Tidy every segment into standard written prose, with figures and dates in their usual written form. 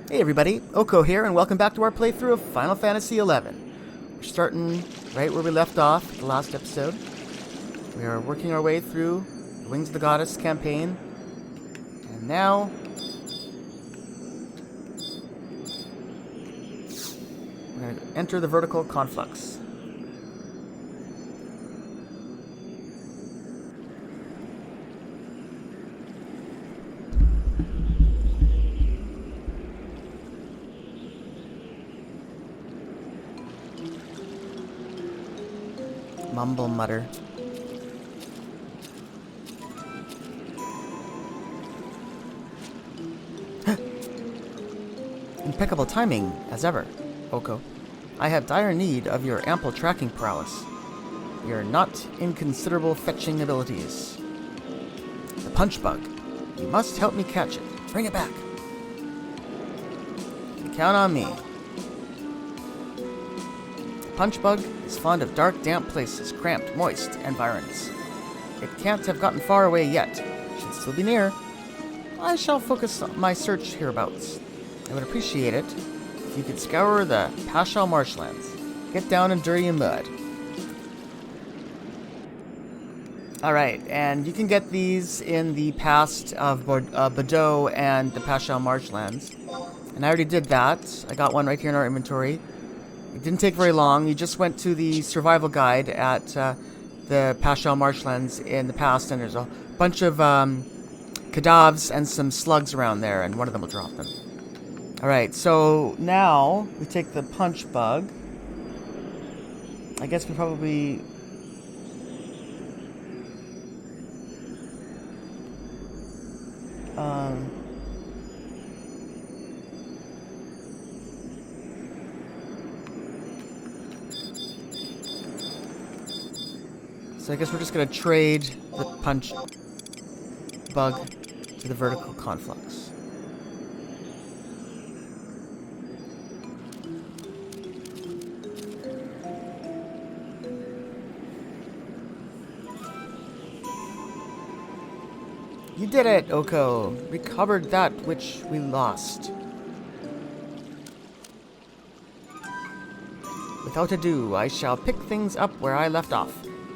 Hey everybody, Oko here, and welcome back to our playthrough of Final Fantasy XI. We're starting right where we left off the last episode. We are working our way through the Wings of the Goddess campaign, and now we're going to enter the vertical conflux. Mumble mutter. Impeccable timing, as ever, Oko. I have dire need of your ample tracking prowess. Your not inconsiderable fetching abilities. The punch bug. You must help me catch it. Bring it back. You count on me. Punch bug is fond of dark, damp places, cramped, moist environs. It can't have gotten far away yet. Should still be near. I shall focus my search hereabouts. I would appreciate it if you could scour the Pashal marshlands. Get down and dirty in mud. Alright, and you can get these in the past of Bordeaux and the Pashal marshlands. And I already did that. I got one right here in our inventory. It didn't take very long. You just went to the survival guide at the Pashal marshlands in the past, and there's a bunch of cadavs and some slugs around there, and one of them will drop them. Alright, so now we take the punch bug. I guess we probably... So I guess we're just going to trade the punch bug to the vertical conflux. You did it, Oko! Recovered that which we lost. Without ado, I shall pick things up where I left off.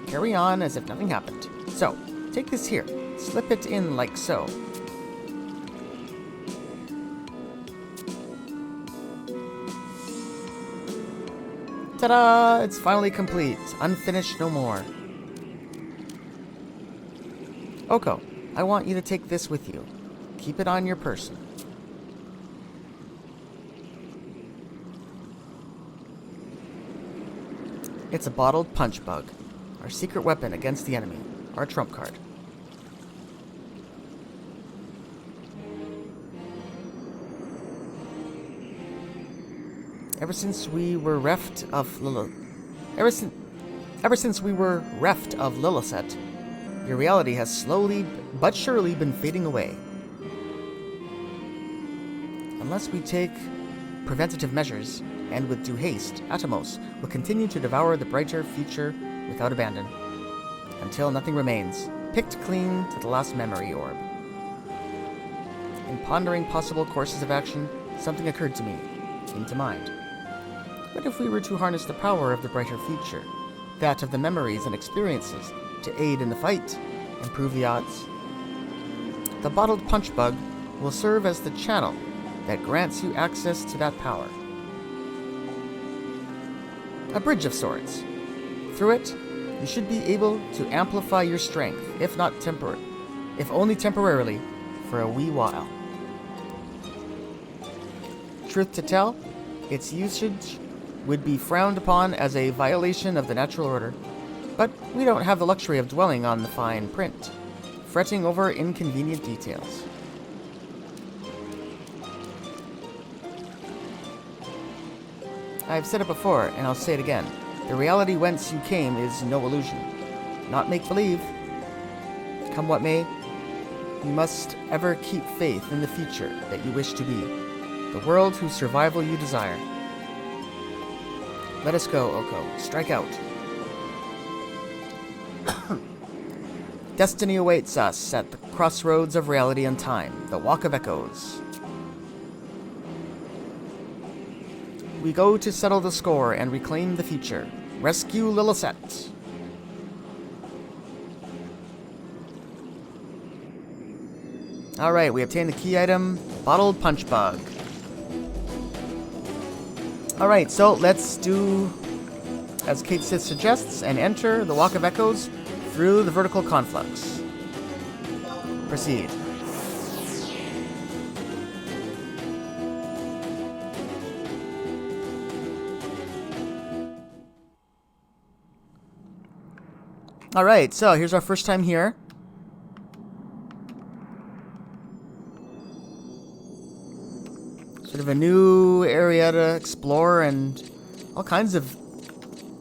Carry on as if nothing happened. So, take this here. Slip it in like so. Ta-da! It's finally complete. Unfinished no more. Oko, I want you to take this with you. Keep it on your person. It's a bottled punch bug. Our secret weapon against the enemy. Our trump card. Ever since we were reft of Lillicet, your reality has slowly but surely been fading away. Unless we take preventative measures, and with due haste, Atomos will continue to devour the brighter future without abandon, until nothing remains, picked clean to the last memory orb. In pondering possible courses of action, something occurred to me, came to mind. What if we were to harness the power of the brighter future, that of the memories and experiences, to aid in the fight, improve the odds? The bottled punch bug will serve as the channel that grants you access to that power. A bridge of sorts. Through it, you should be able to amplify your strength, if only temporarily, for a wee while. Truth to tell, its usage would be frowned upon as a violation of the natural order, but we don't have the luxury of dwelling on the fine print, fretting over inconvenient details. I've said it before, and I'll say it again. The reality whence you came is no illusion, not make-believe. Come what may, you must ever keep faith in the future that you wish to be, the world whose survival you desire. Let us go, Oko. Strike out. Destiny awaits us at the crossroads of reality and time, the Walk of Echoes. we go to settle the score and reclaim the future. Rescue Lillicet. Alright, we obtained the key item, Bottled Punch Bug. Alright, so let's do as Cait Sith suggests and enter the Walk of Echoes through the vertical conflux. Proceed. Alright, so here's our first time here. Sort of a new area to explore, and all kinds of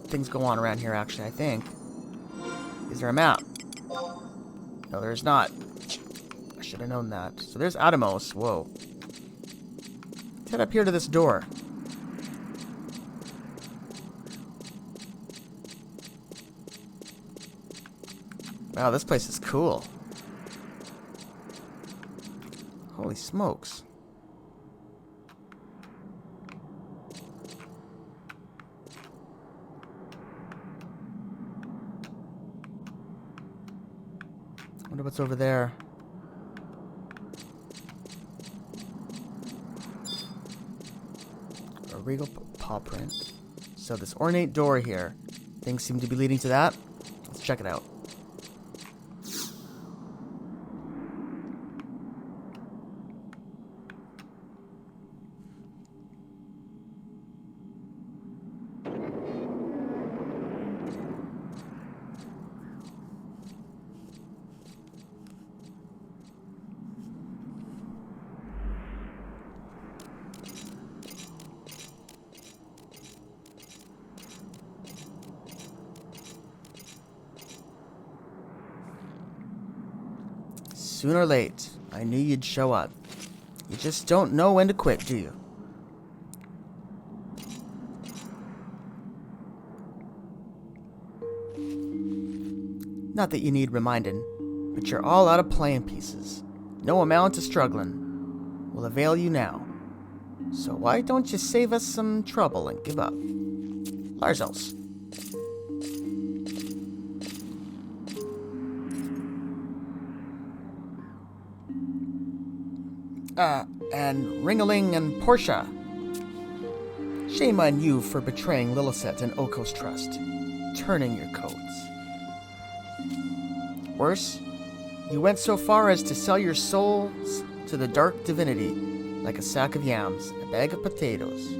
things go on around here, actually, I think. Is there a map? No, there's not. I should have known that. So there's Atomos. Whoa. Let's head up here to this door. Wow, this place is cool. Holy smokes. Wonder what's over there. A regal paw print. So this ornate door here. Things seem to be leading to that. Let's check it out. Sooner or late, I knew you'd show up. You just don't know when to quit, do you? Not that you need reminding, but you're all out of playing pieces. No amount of struggling will avail you now. So why don't you save us some trouble and give up? Larzos. And Ringaling and Portia. Shame on you for betraying Lillicet and Oko's trust, turning your coats. Worse, you went so far as to sell your souls to the dark divinity, like a sack of yams, a bag of potatoes.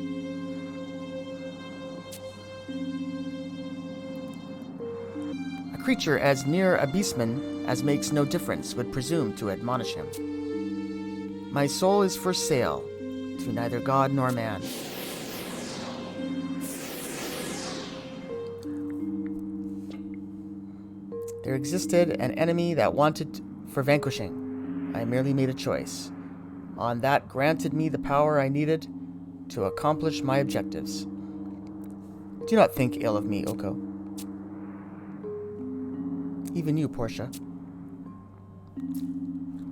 A creature as near a beastman as makes no difference would presume to admonish him. My soul is for sale to neither God nor man. There existed an enemy that wanted for vanquishing. I merely made a choice. On that granted me the power I needed to accomplish my objectives. Do not think ill of me, Oko. Even you, Portia.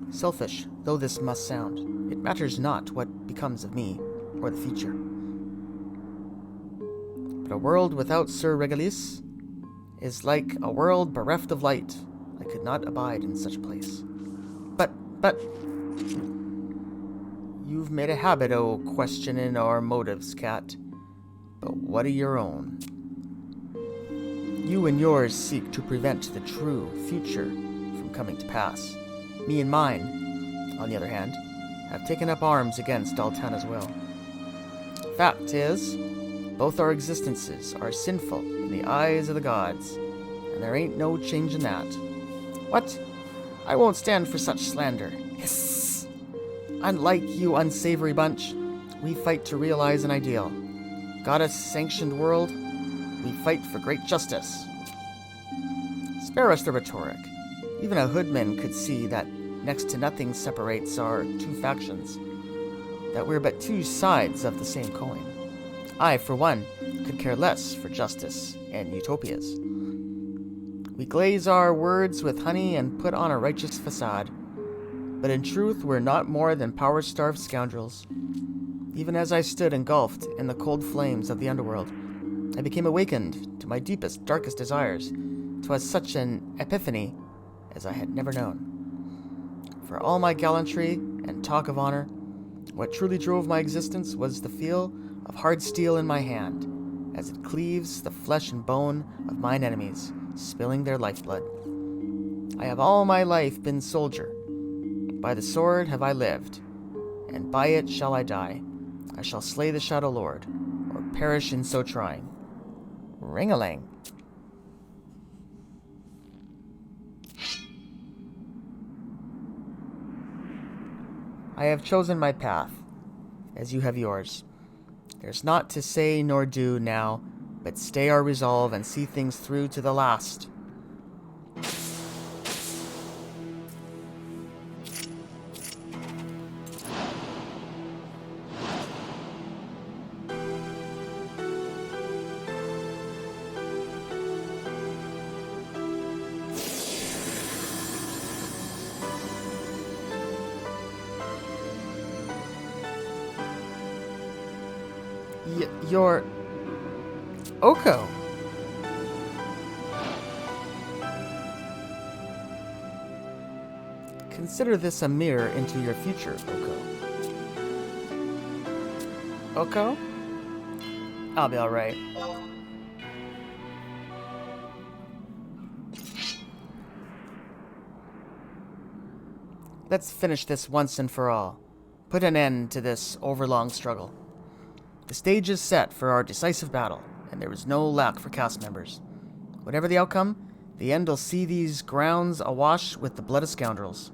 Selfish though this must sound, it matters not what becomes of me or the future. But a world without Sir Regalis is like a world bereft of light. I could not abide in such a place. But you've made a habit o' questioning our motives, Cat. But what are your own? You and yours seek to prevent the true future from coming to pass. Me and mine, on the other hand, have taken up arms against Altana's will. Fact is, both our existences are sinful in the eyes of the gods, and there ain't no change in that. What? I won't stand for such slander. Hiss! Unlike you unsavory bunch, we fight to realize an ideal. Goddess-sanctioned world, we fight for great justice. Spare us the rhetoric. Even a hoodman could see that next to nothing separates our two factions, that we're but two sides of the same coin. I, for one, could care less for justice and utopias. We glaze our words with honey and put on a righteous facade, but in truth we're not more than power-starved scoundrels. Even as I stood engulfed in the cold flames of the underworld, I became awakened to my deepest, darkest desires. 'Twas such an epiphany as I had never known. For all my gallantry and talk of honor, what truly drove my existence was the feel of hard steel in my hand, as it cleaves the flesh and bone of mine enemies, spilling their lifeblood. I have all my life been soldier. By the sword have I lived, and by it shall I die. I shall slay the Shadow Lord, or perish in so trying. Ring-a-ling. I have chosen my path, as you have yours. There's naught to say nor do now, but stay our resolve and see things through to the last. You're... Oko. Consider this a mirror into your future, Oko. Oko? I'll be alright. Let's finish this once and for all. Put an end to this overlong struggle. The stage is set for our decisive battle, and there is no lack for cast members. Whatever the outcome, the end will see these grounds awash with the blood of scoundrels.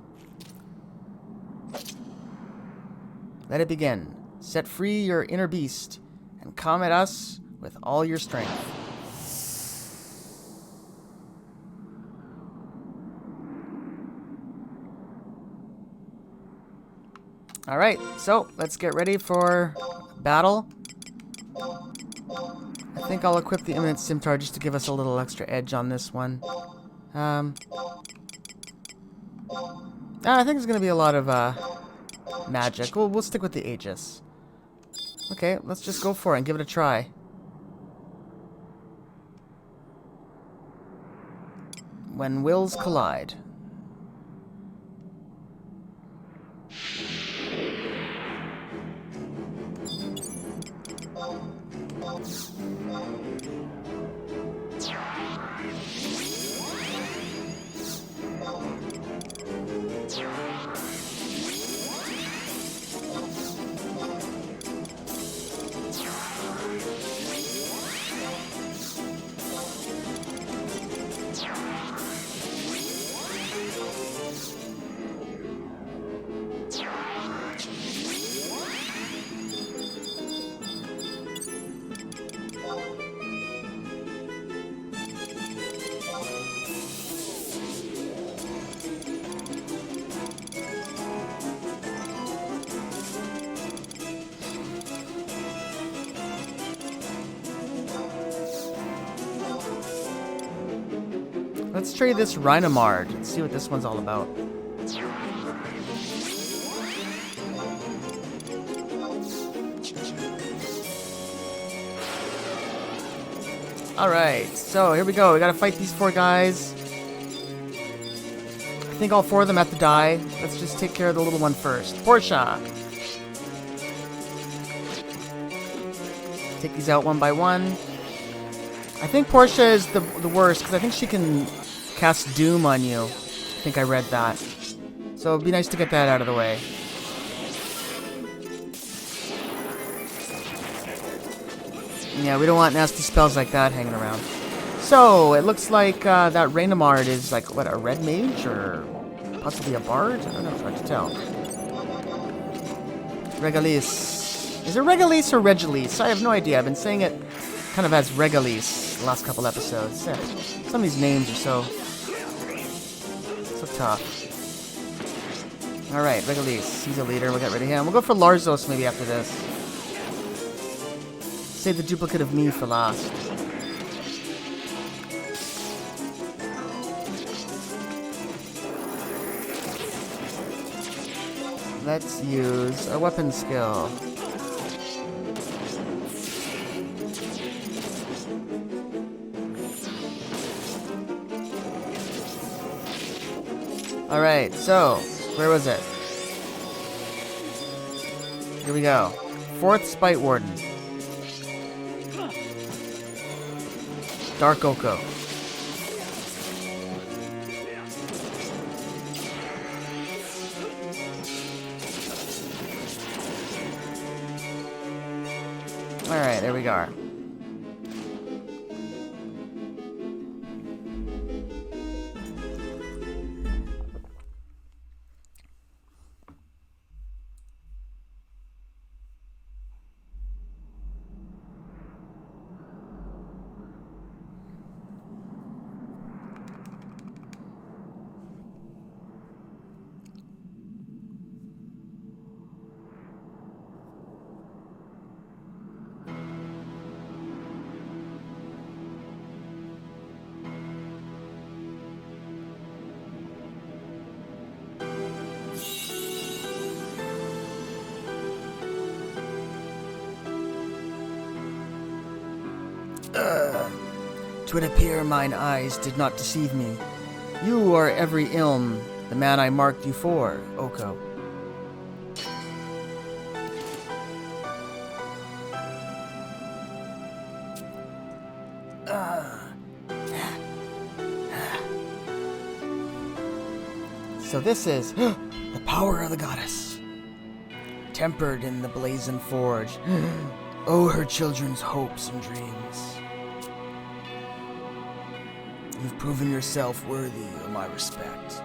Let it begin. Set free your inner beast, and come at us with all your strength. Alright, so let's get ready for battle. I think I'll equip the Imminent Scimitar just to give us a little extra edge on this one. I think there's going to be a lot of magic. We'll stick with the Aegis. Okay, let's just go for it and give it a try. When wills collide. Let's trade this Rhinomard and see what this one's all about. Alright, so here we go. We gotta fight these 4 guys. I think all 4 of them have to die. Let's just take care of the little one first. Portia! Take these out one by one. I think Portia is the worst, because I think she can cast Doom on you. I think I read that. So it'd be nice to get that out of the way. Yeah, we don't want nasty spells like that hanging around. So, it looks like that Rhinomard is like, what, a red mage? Or possibly a bard? I don't know, it's hard to tell. Regalis. Is it Regalis or Regalis? I have no idea. I've been saying it kind of as Regalis the last couple episodes. Yeah. Some of these names are so tough. Alright, Regalis. He's a leader. We'll get rid of him. We'll go for Larzos maybe after this. Save the duplicate of me for last. Let's use a weapon skill. Alright, so, where was it? Here we go. 4th Spite Warden. Dark Oko. Alright, there we go. Twould appear mine eyes did not deceive me. You are every ilm the man I marked you for, Oko. So this is the power of the goddess, tempered in the blazing forge. Oh, her children's hopes and dreams. You've proven yourself worthy of my respect.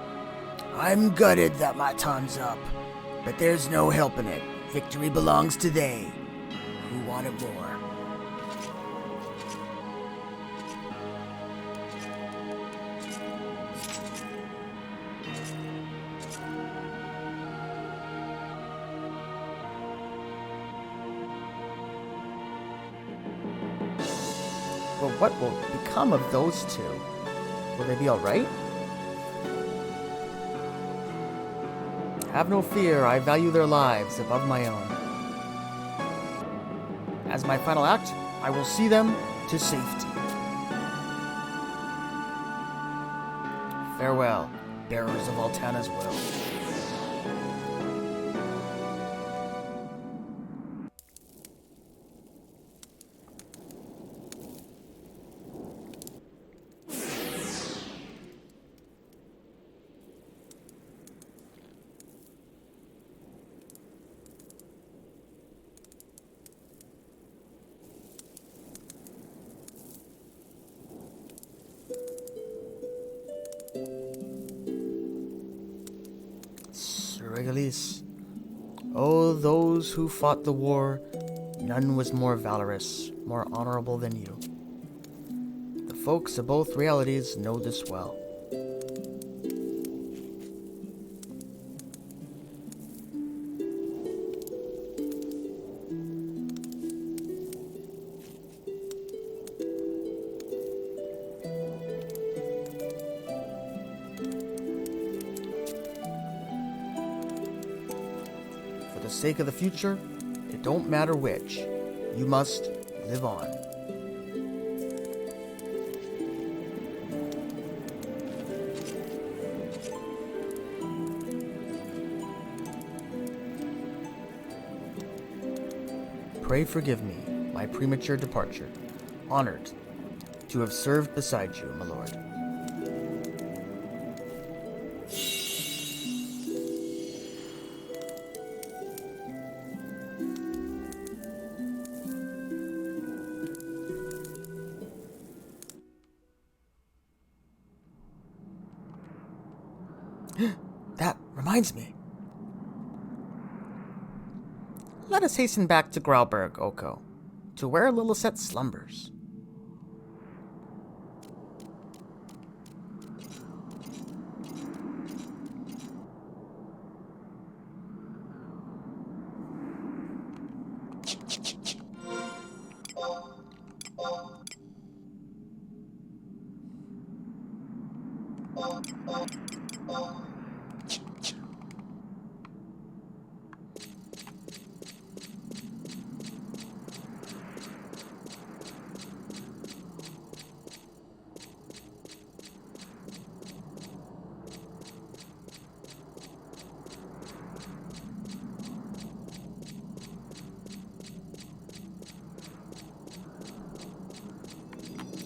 I'm gutted that my time's up, but there's no helping it. Victory belongs to they who want it more. Well, what will become of those two? Will they be alright? Have no fear, I value their lives above my own. As my final act, I will see them to safety. Farewell, bearers of Altana's will. Regalis. Oh, those who fought the war, none was more valorous, more honorable than you. The folks of both realities know this well. For the sake of the future, it don't matter which. You must live on. Pray forgive me my premature departure. Honored to have served beside you, my lord. That reminds me. Let us hasten back to Grauberg, Oko, to where Lillicet slumbers.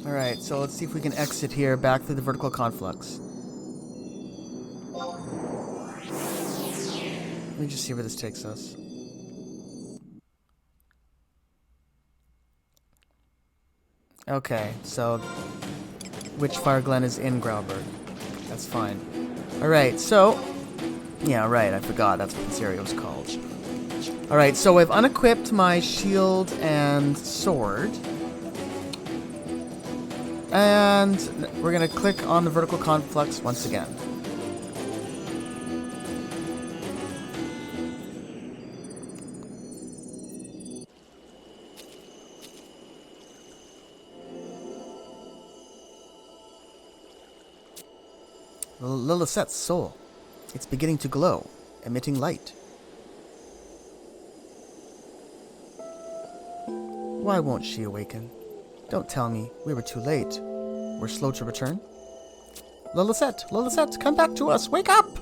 Alright, so let's see if we can exit here back through the vertical conflux. Let me just see where this takes us. Okay, so Witchfire Glen is in Grauberg. That's fine. Alright, so... Yeah, right, I forgot that's what this area was called. Alright, so I've unequipped my shield and sword. And we're going to click on the vertical conflux once again. Lilisette's soul. It's beginning to glow, emitting light. Why won't she awaken? Don't tell me we were too late. We're slow to return. Lilisette, Lilisette, come back to us. Wake up!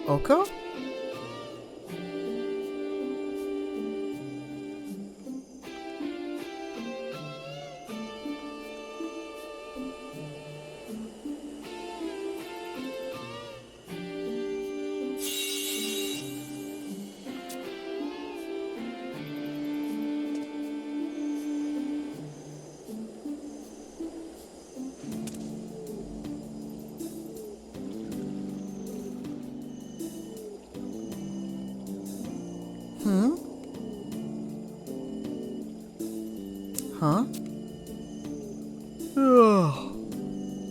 Oko? Huh?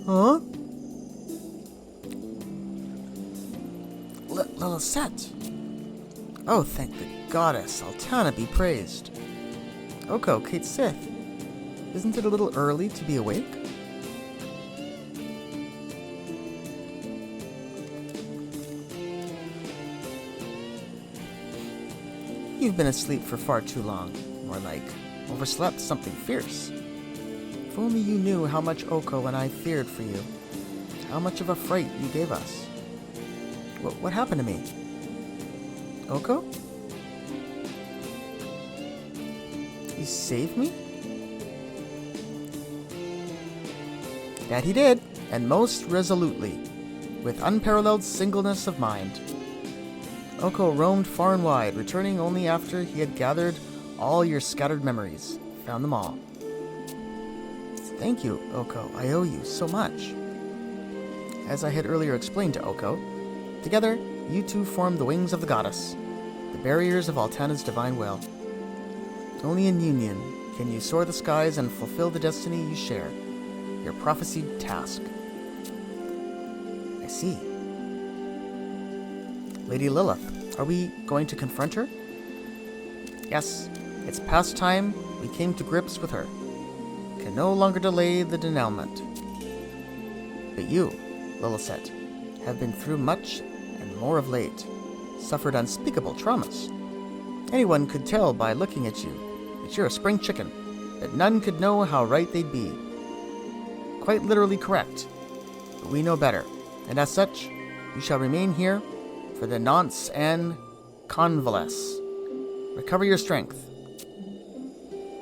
Huh? Lilisette. Oh, thank the goddess. Altana be praised. Oko, Cait Sith. Isn't it a little early to be awake? You've been asleep for far too long. More like, overslept something fierce. If only you knew how much Oko and I feared for you. How much of a fright you gave us. What happened to me? Oko? He saved me? That he did, and most resolutely, with unparalleled singleness of mind. Oko roamed far and wide, returning only after he had gathered all your scattered memories. Found them all. Thank you, Oko. I owe you so much. As I had earlier explained to Oko, together, you two formed the wings of the goddess, the barriers of Altana's divine will. Only in union can you soar the skies and fulfill the destiny you share, your prophesied task. I see. Lady Lilith, are we going to confront her? Yes, it's past time we came to grips with her. Can no longer delay the denouement. But you, Lilisette, have been through much and more of late, suffered unspeakable traumas. Anyone could tell by looking at you that you're a spring chicken, that none could know how right they'd be. Quite literally correct, but we know better, and as such, you shall remain here for the nonce and convalesce. Recover your strength.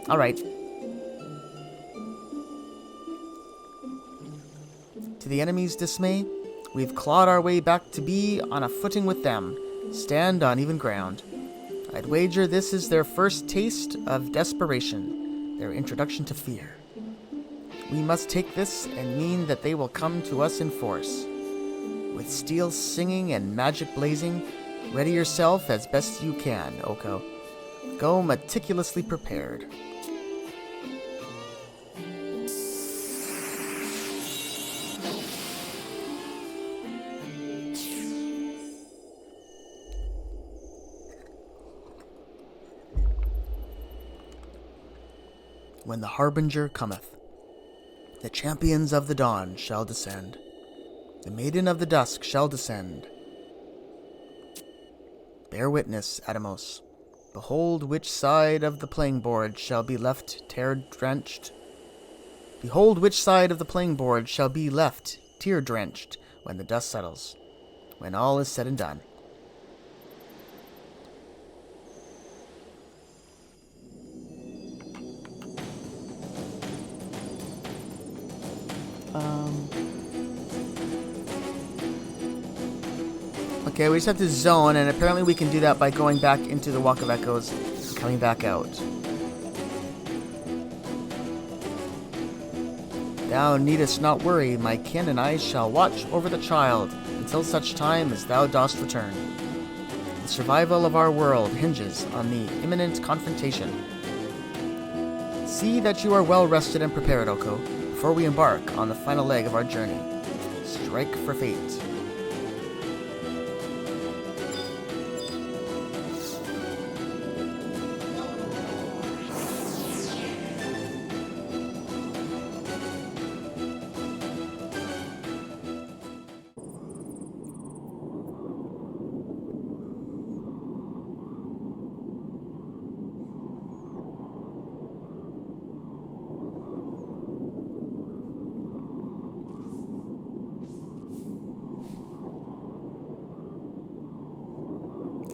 All right. To the enemy's dismay, We've clawed our way back to be on a footing with them, stand on even ground. I'd wager this is their first taste of desperation, their introduction to fear. We must take this and mean that they will come to us in force. With steel singing and magic blazing, ready yourself as best you can, Oko. Go meticulously prepared. When the Harbinger cometh, the champions of the dawn shall descend. The maiden of the dusk shall descend. Bear witness, Atomos. Behold which side of the playing board shall be left tear-drenched. Behold which side of the playing board shall be left tear-drenched when the dust settles, when all is said and done. Okay, we just have to zone, and apparently we can do that by going back into the Walk of Echoes and coming back out. Thou needest not worry, my kin and I shall watch over the child until such time as thou dost return. The survival of our world hinges on the imminent confrontation. See that you are well rested and prepared, Oko, before we embark on the final leg of our journey. Strike for fate.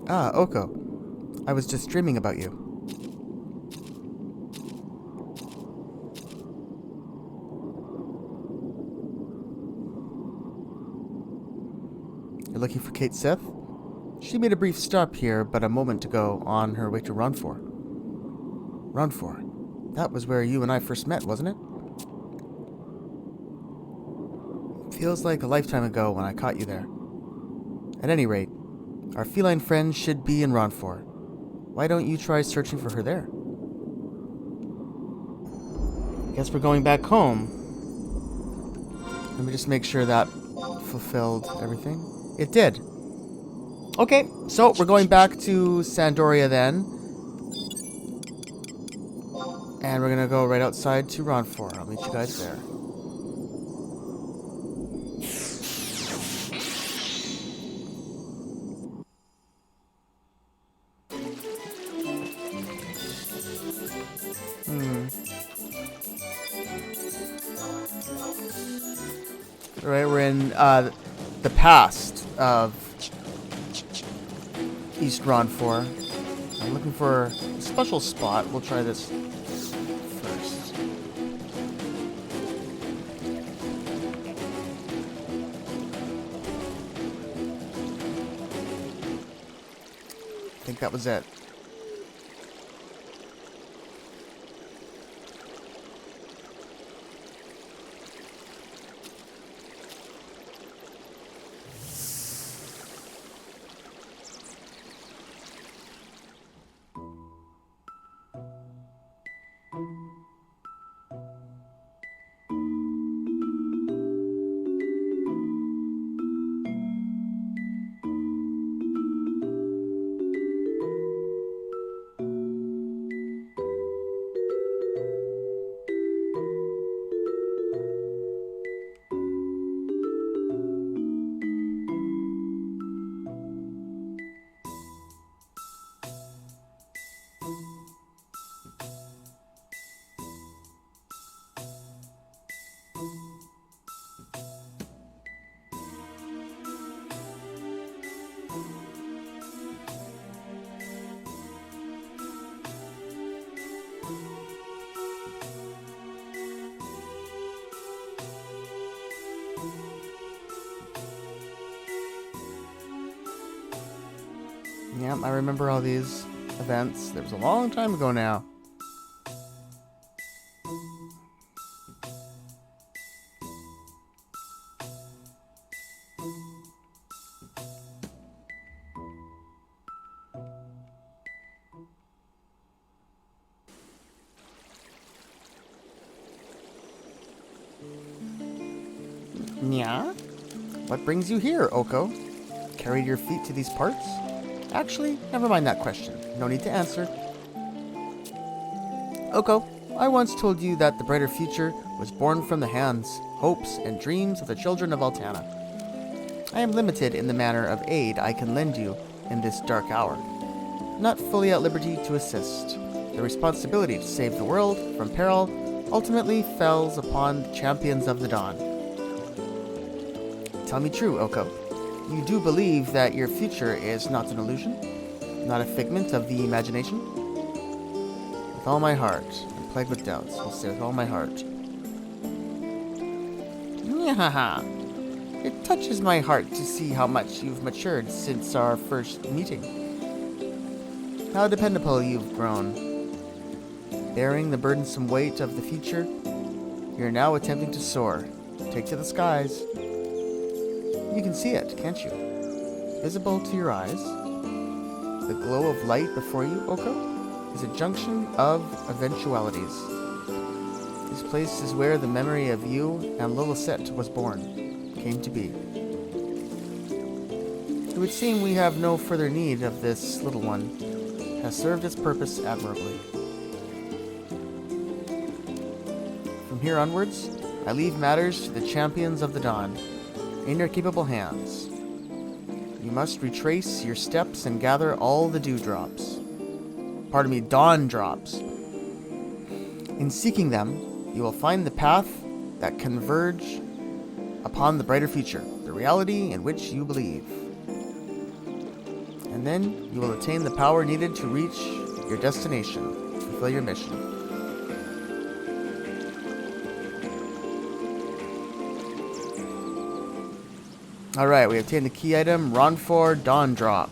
Ah, Oko. I was just dreaming about you. You're looking for Kate Sith? She made a brief stop here but a moment ago on her way to Ronfor. Ronfor? That was where you and I first met, wasn't it? Feels like a lifetime ago when I caught you there. At any rate, our feline friend should be in Ronfor. Why don't you try searching for her there? Guess we're going back home. Let me just make sure that fulfilled everything. It did. Okay, so we're going back to Sandoria then. And we're gonna go right outside to Ronfor. I'll meet you guys there. Alright, we're in the past of East Ronfor. I'm looking for a special spot. We'll try this first. I think that was it. Yep, I remember all these events. There was a long time ago now. Yeah? What brings you here, Oko? Carried your feet to these parts? Actually, never mind that question. No need to answer. Oko, I once told you that the brighter future was born from the hands, hopes, and dreams of the children of Altana. I am limited in the manner of aid I can lend you in this dark hour. Not fully at liberty to assist. The responsibility to save the world from peril ultimately falls upon the champions of the dawn. Tell me true, Oko. You do believe that your future is not an illusion? Not a figment of the imagination? With all my heart, I'm plagued with doubts, I'll say with all my heart. Nyahaha. It touches my heart to see how much you've matured since our first meeting. How dependable you've grown. Bearing the burdensome weight of the future, you're now attempting to soar. Take to the skies. You can see it, can't you? Visible to your eyes. The glow of light before you, Oko, is a junction of eventualities. This place is where the memory of you and Lillicet was born, came to be. It would seem we have no further need of this little one. Has served its purpose admirably. From here onwards, I leave matters to the champions of the dawn, in your capable hands. You must retrace your steps and gather all the dewdrops. Pardon me, dawn drops. In seeking them, you will find the path that converge upon the brighter future, the reality in which you believe. And then you will attain the power needed to reach your destination, fulfill your mission. Alright, we obtained the key item, Ronfor Dawn Drop.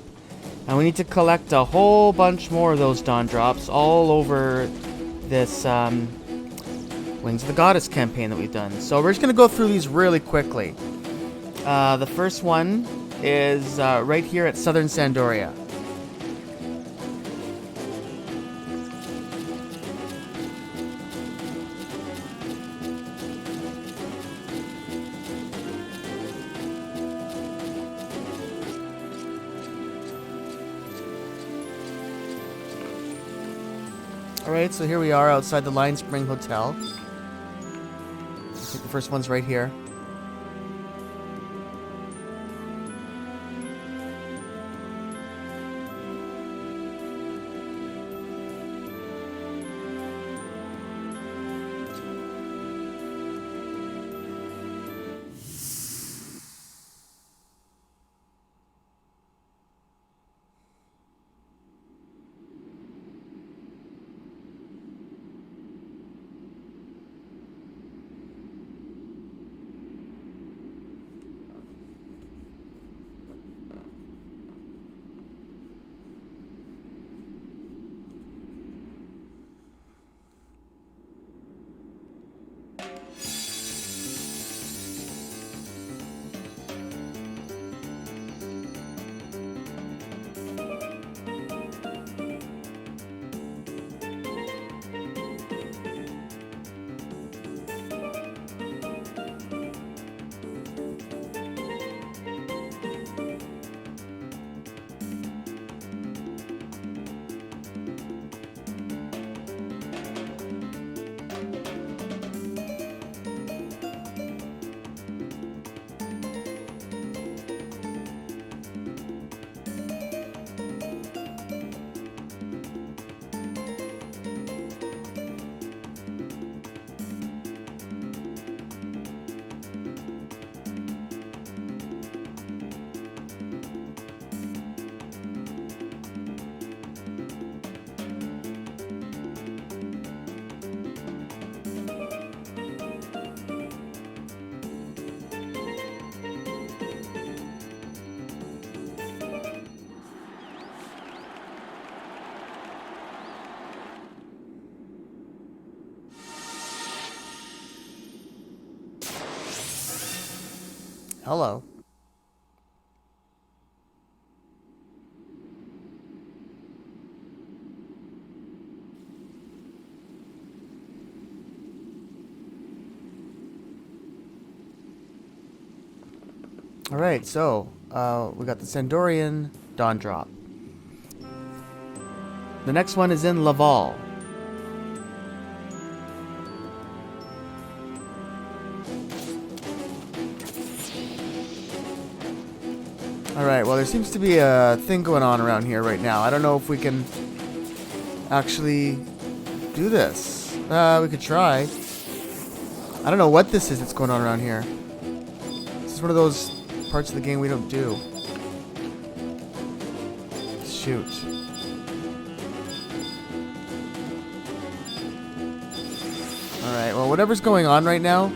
And we need to collect a whole bunch more of those Dawn Drops all over this Wings of the Goddess campaign that we've done. So we're just going to go through these really quickly. The first one is right here at Southern Sandoria. Alright, so here we are outside the Lion Spring Hotel. I think the first one's right here. Hello. Alright, so, we got the Sandorian Dawn Drop. The next one is in Laval. Alright, well there seems to be a thing going on around here right now. I don't know if we can actually do this. We could try. I don't know what this is that's going on around here. This is one of those parts of the game we don't do. Shoot. Alright, well whatever's going on right now,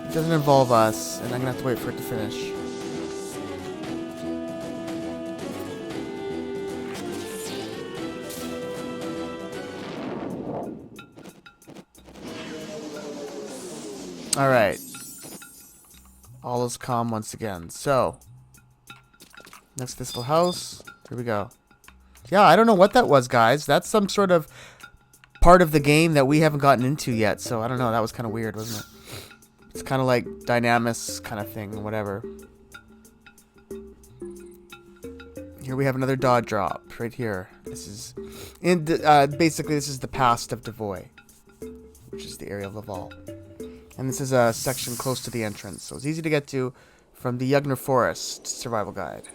it doesn't involve us, and I'm gonna have to wait for it to finish. Alright. All is calm once again. So, next this little house. Here we go. Yeah, I don't know what that was, guys. That's some sort of part of the game that we haven't gotten into yet. So, I don't know. That was kind of weird, wasn't it? It's kind of like Dynamis kind of thing, whatever. Here we have another Dawn Drop right here. This is basically this is the past of Devoy, which is the area of Laval. And this is a section close to the entrance, so it's easy to get to from the Yugner Forest Survival Guide.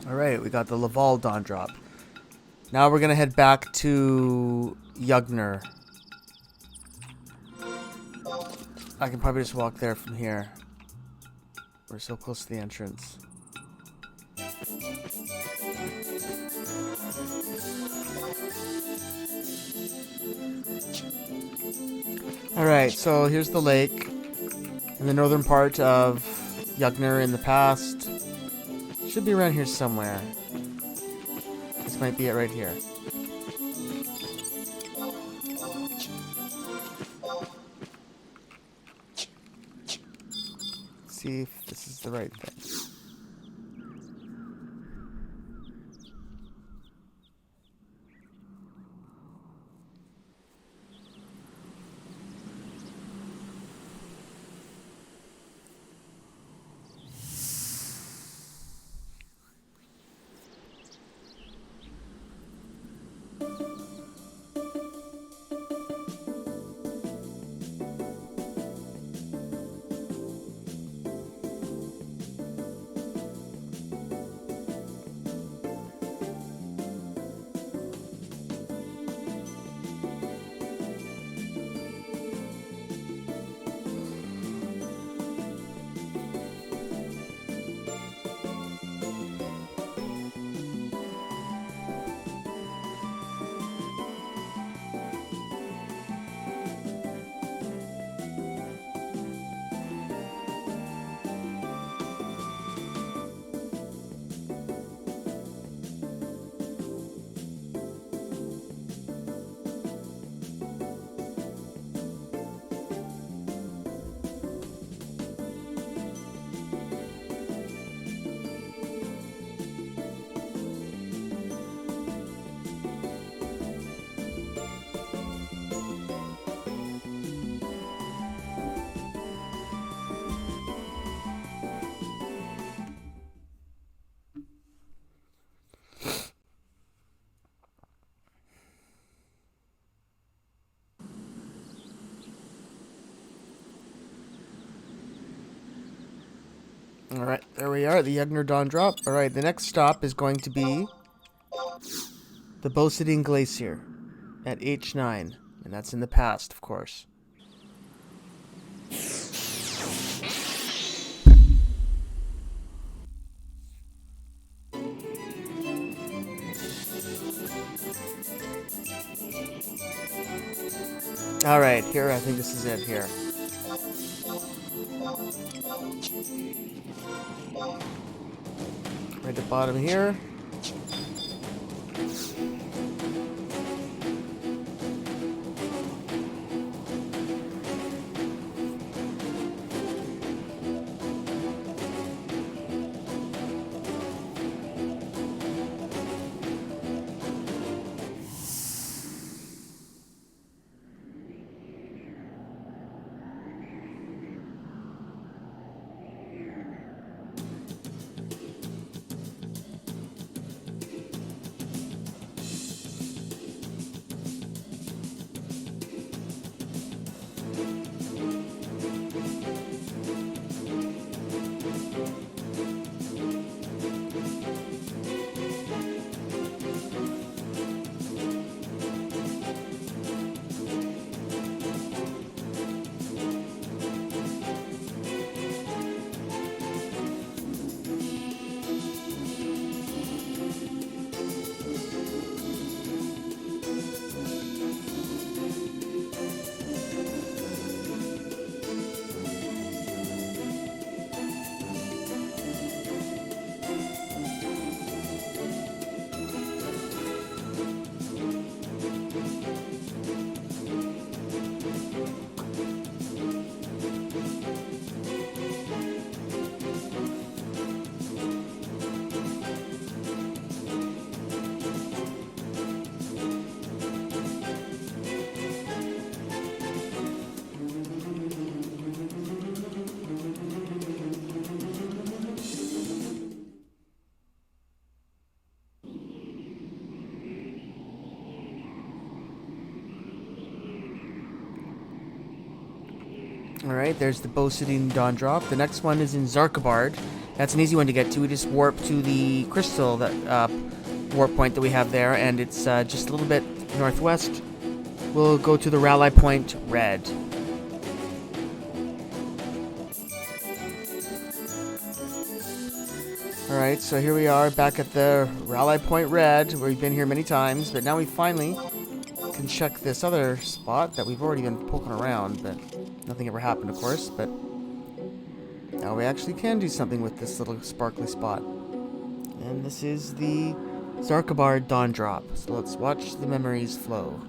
Alright, we got the Laval Dawn Drop. Now we're gonna head back to Yugner. I can probably just walk there from here. We're so close to the entrance. Alright, so here's the lake in the northern part of Yugner in the past. Should be around here somewhere. This might be it right here. Let's see if this is the right thing. Alright, there we are, the Yugner Dawn Drop. Alright, the next stop is going to be the Bosidine Glacier at H9. And that's in the past, of course. Alright, here, I think this is it here. Right at the bottom here. Alright, there's the Bosidine Dawn Drop. The next one is in Zarkabard. That's an easy one to get to. We just warp to the crystal that warp point that we have there, and it's just a little bit northwest. We'll go to the rally point red. Alright, so here we are back at the rally point red, where we've been here many times, but now we finally can check this other spot that we've already been poking around, but nothing ever happened, of course. But now we actually can do something with this little sparkly spot. And this is the Zarkabard Dawn Drop. So let's watch the memories flow.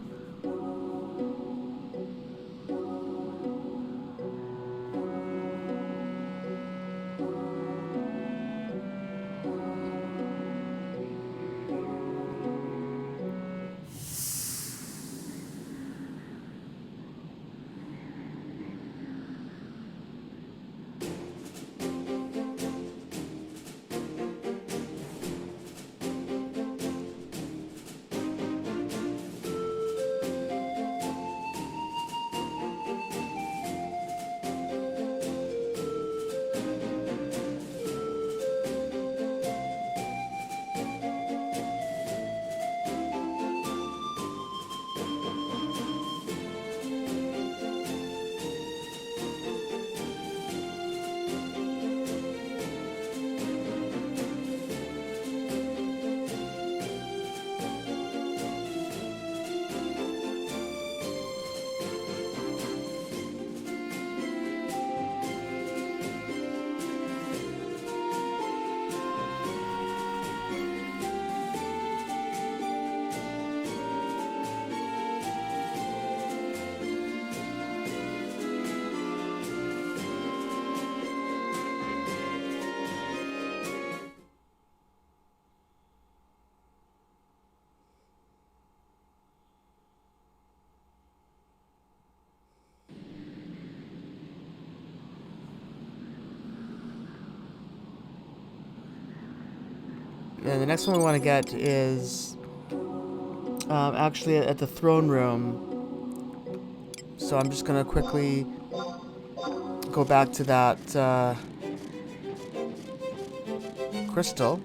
And the next one we want to get is actually at the throne room. So I'm just going to quickly go back to that crystal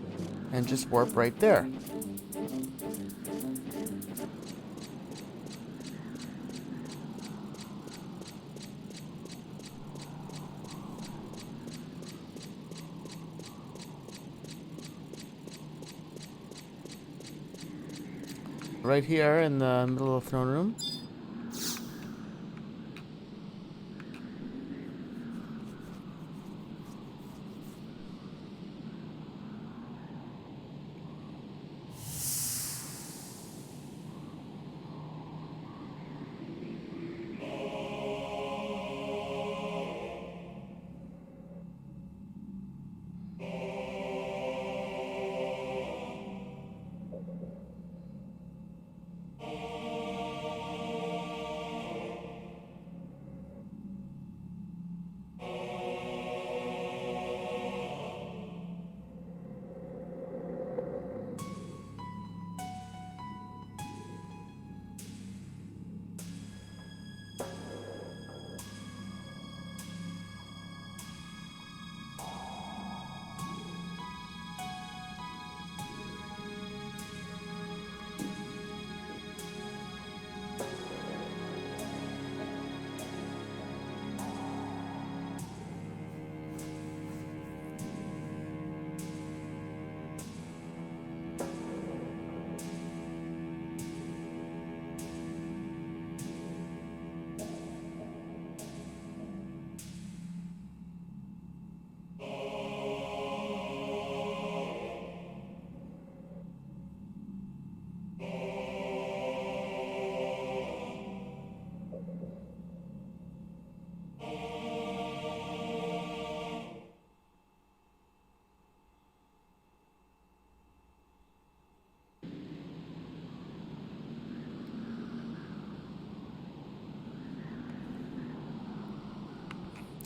and just warp right there. Right here in the middle of the throne room.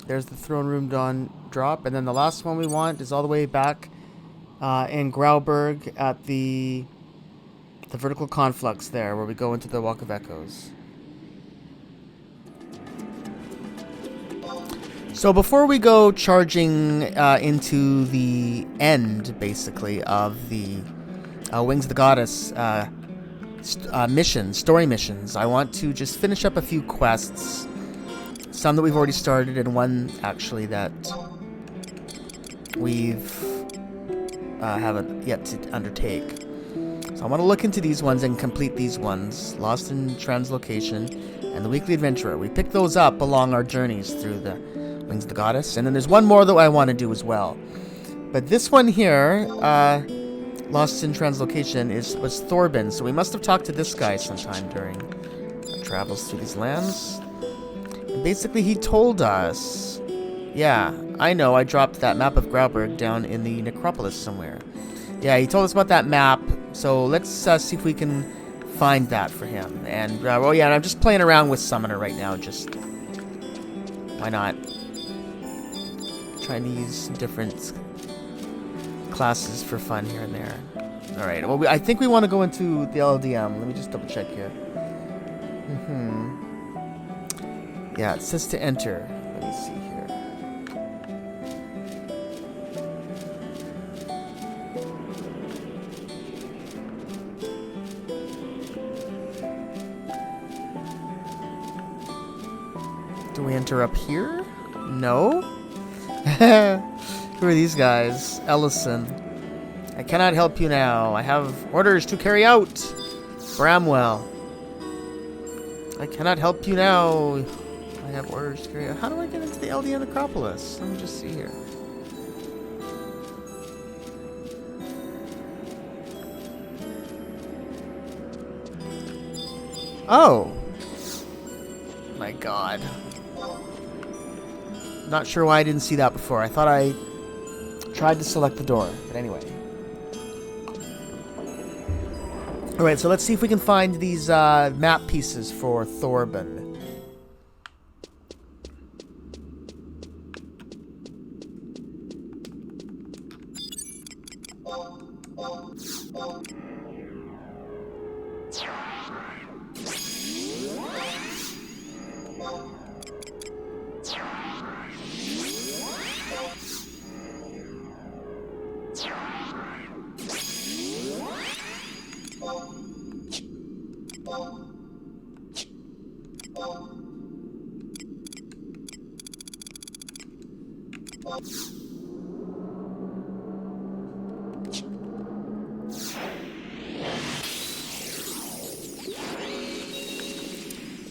There's the throne room dawn drop, and then the last one we want is all the way back in Grauberg at the vertical conflux there, where we go into the Walk of Echoes. So before we go charging into the end, basically, of the Wings of the Goddess story missions, I want to just finish up a few quests. Some that we've already started, and one actually that we've haven't yet to undertake. So I want to look into these ones and complete these ones. Lost in Translocation and the Weekly Adventurer. We picked those up along our journeys through the Wings of the Goddess. And then there's one more that I want to do as well. But this one here, Lost in Translocation, was Thorben. So we must have talked to this guy sometime during our travels through these lands. And basically he told us, yeah, I know, I dropped that map of Grauberg down in the necropolis somewhere. Yeah, he told us about that map, so let's see if we can find that for him. And, oh yeah, and I'm just playing around with Summoner right now, just... why not? Trying to use some different classes for fun here and there. Alright, well, I think we want to go into the LDM. Let me just double check here. Yeah, it says to enter. Let me see here. Do we enter up here? No? Who are these guys? Ellison. I cannot help you now. I have orders to carry out. Bramwell. I cannot help you now. I have orders to carry out. How do I get into the LDN Necropolis? Let me just see here. Oh. My God. Not sure why I didn't see that before. I thought I tried to select the door, but anyway. Alright, so let's see if we can find these map pieces for Thorben.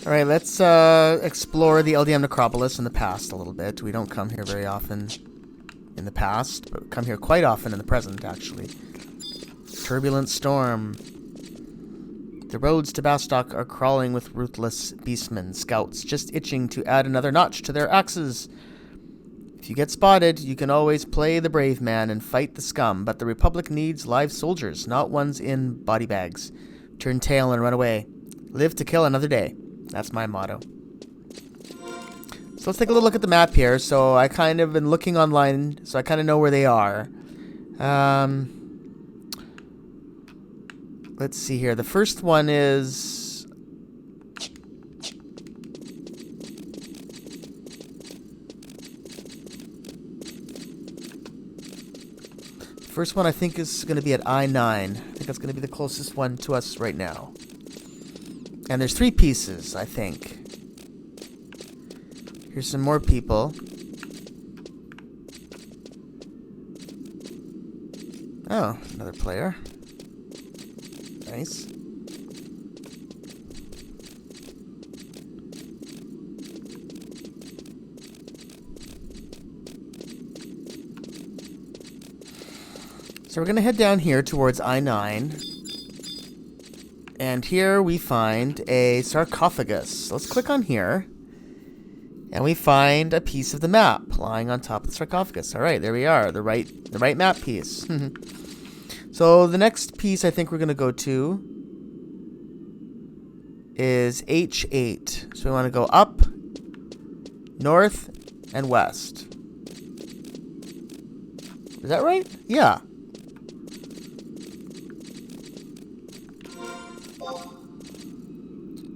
Alright, let's explore the LDM Necropolis in the past a little bit. We don't come here very often in the past, but we come here quite often in the present, actually. Turbulent storm. The roads to Bastok are crawling with ruthless beastmen, scouts, just itching to add another notch to their axes. If you get spotted, you can always play the brave man and fight the scum, but the Republic needs live soldiers, not ones in body bags. Turn tail and run away. Live to kill another day. That's my motto. So let's take a little look at the map here. So I kind of been looking online, so I kind of know where they are. Let's see here. The first one is... First one I think is going to be at I-9. I think that's going to be the closest one to us right now. And there's 3 pieces, I think. Here's some more people. Oh, another player. Nice. So we're going to head down here towards I-9. And here we find a sarcophagus. Let's click on here. And we find a piece of the map lying on top of the sarcophagus. All right, there we are. The right map piece. So the next piece I think we're going to go to is H8. So we want to go up, north, and west. Is that right? Yeah.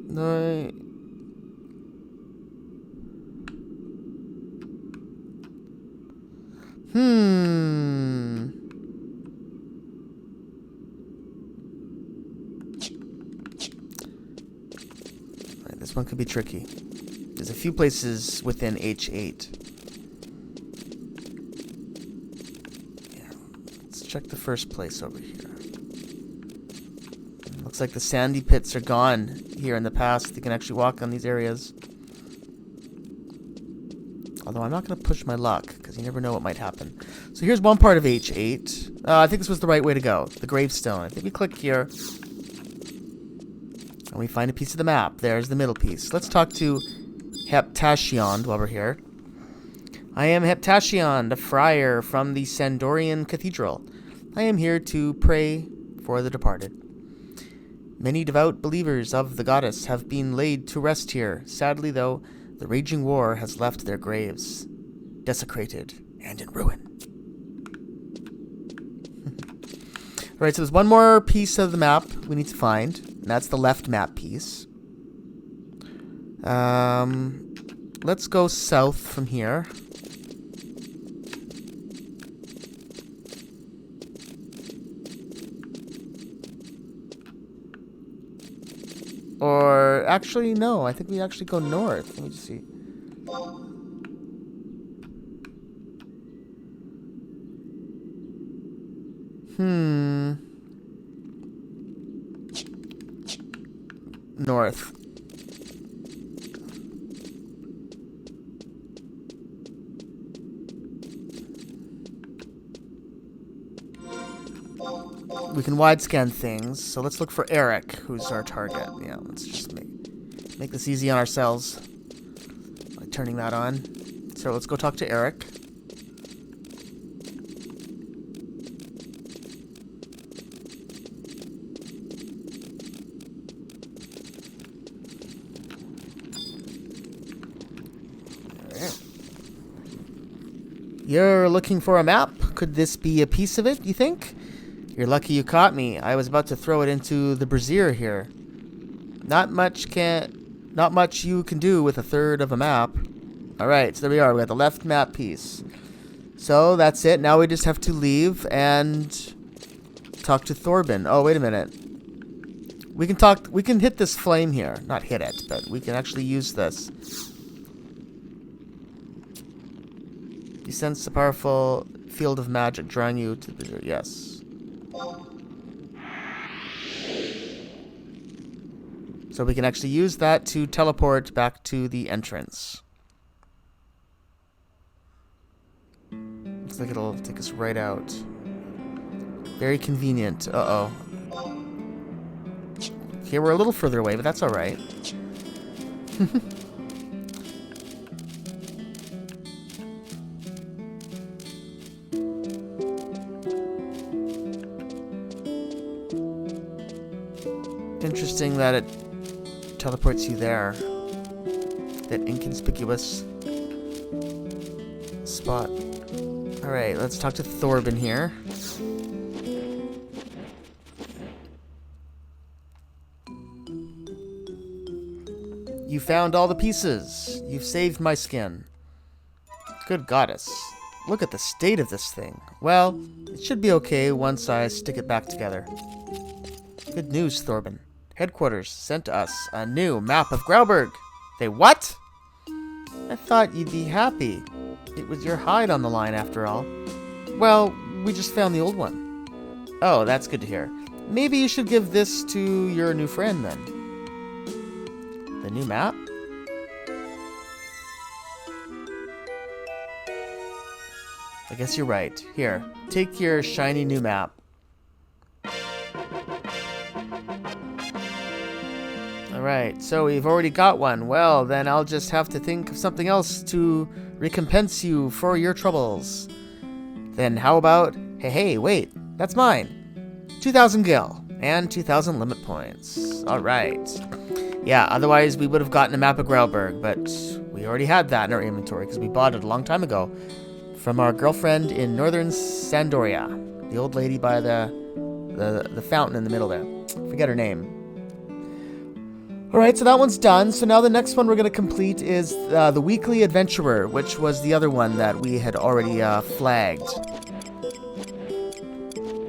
No. Right, this one could be tricky. There's a few places within H8. Yeah, let's check the first place over here. Looks like the sandy pits are gone here in the past. You can actually walk on these areas. Although I'm not going to push my luck, because you never know what might happen. So here's one part of H8. I think this was the right way to go. The gravestone. I think we click here. And we find a piece of the map. There's the middle piece. Let's talk to Heptashiond while we're here. I am Heptashiond, a friar from the Sandorian Cathedral. I am here to pray for the departed. Many devout believers of the goddess have been laid to rest here. Sadly, though, the raging war has left their graves desecrated and in ruin. Alright, so there's one more piece of the map we need to find, and that's the left map piece. Let's go south from here. Or, actually, no. I think we actually go north. Let me just see. North. We can wide scan things, so let's look for Eric, who's our target. Yeah, let's just make this easy on ourselves by turning that on. So let's go talk to Eric. You're looking for a map? Could this be a piece of it, you think? You're lucky you caught me. I was about to throw it into the brazier here. Not much you can do with a third of a map. Alright, so there we are. We got the left map piece. So that's it. Now we just have to leave and talk to Thorben. Oh, wait a minute. We can hit this flame here. Not hit it, but we can actually use this. You sense a powerful field of magic drawing you to the... Yes. So we can actually use that to teleport back to the entrance. Looks like it'll take us right out. Very convenient. Uh-oh. Okay, we're a little further away, but that's alright. Interesting that it teleports you there. That inconspicuous spot. Alright, let's talk to Thorben here. You found all the pieces. You've saved my skin. Good goddess. Look at the state of this thing. Well, it should be okay once I stick it back together. Good news, Thorben. Headquarters sent us a new map of Grauberg. They what? I thought you'd be happy. It was your hide on the line after all. Well, we just found the old one. Oh, that's good to hear. Maybe you should give this to your new friend then. The new map? I guess you're right. Here, take your shiny new map. Alright, so we've already got one. Well, then I'll just have to think of something else to recompense you for your troubles. Then how about... Hey, wait, that's mine. 2,000 gil and 2,000 limit points. Alright. Yeah, otherwise we would have gotten a map of Grauberg, but we already had that in our inventory because we bought it a long time ago from our girlfriend in northern Sandoria. The old lady by the fountain in the middle there. Forget her name. Alright, so that one's done. So now the next one we're going to complete is the Weekly Adventurer, which was the other one that we had already flagged.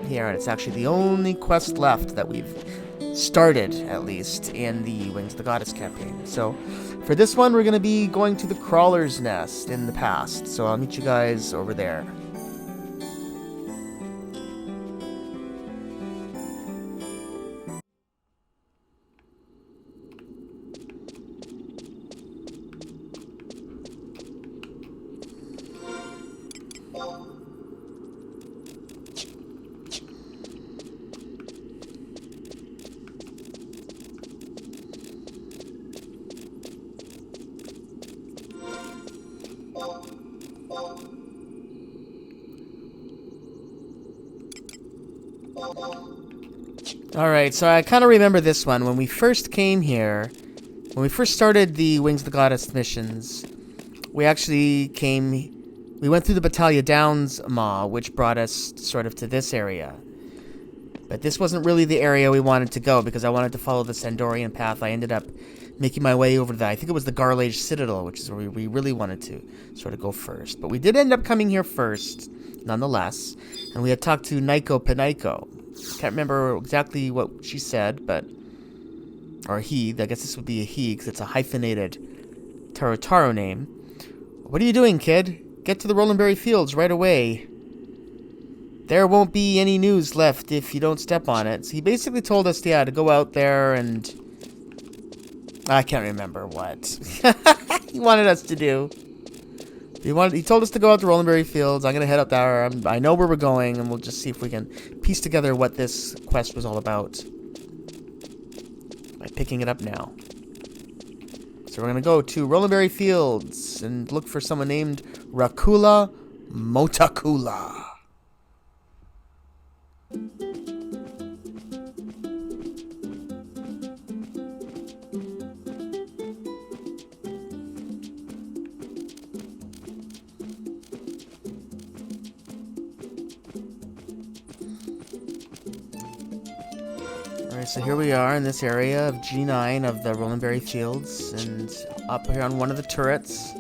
Here, and it's actually the only quest left that we've started, at least, in the Wings of the Goddess campaign. So for this one, we're going to be going to the Crawler's Nest in the past. So I'll meet you guys over there. Alright, so I kind of remember this one. When we first came here, when we first started the Wings of the Goddess missions, we actually we went through the Battaglia Downs Maw, which brought us sort of to this area. But this wasn't really the area we wanted to go, because I wanted to follow the Sandorian path. I ended up making my way over to that. I think it was the Garlage Citadel, which is where we really wanted to sort of go first. But we did end up coming here first, nonetheless. And we had talked to Naiko Panaiko. Can't remember exactly what she said, but... Or he. I guess this would be a he, because it's a hyphenated Tarotaro name. What are you doing, kid? Get to the Rolandberry Fields right away. There won't be any news left if you don't step on it. So he basically told us, yeah, to go out there and... I can't remember what he wanted us to do. He told us to go out to Rolandberry Fields. I'm going to head up there. I know where we're going, and we'll just see if we can piece together what this quest was all about by picking it up now. So we're going to go to Rolandberry Fields and look for someone named Rakula Motakula. So here we are in this area of G9 of the Rolandberry Fields, and up here on one of the turrets.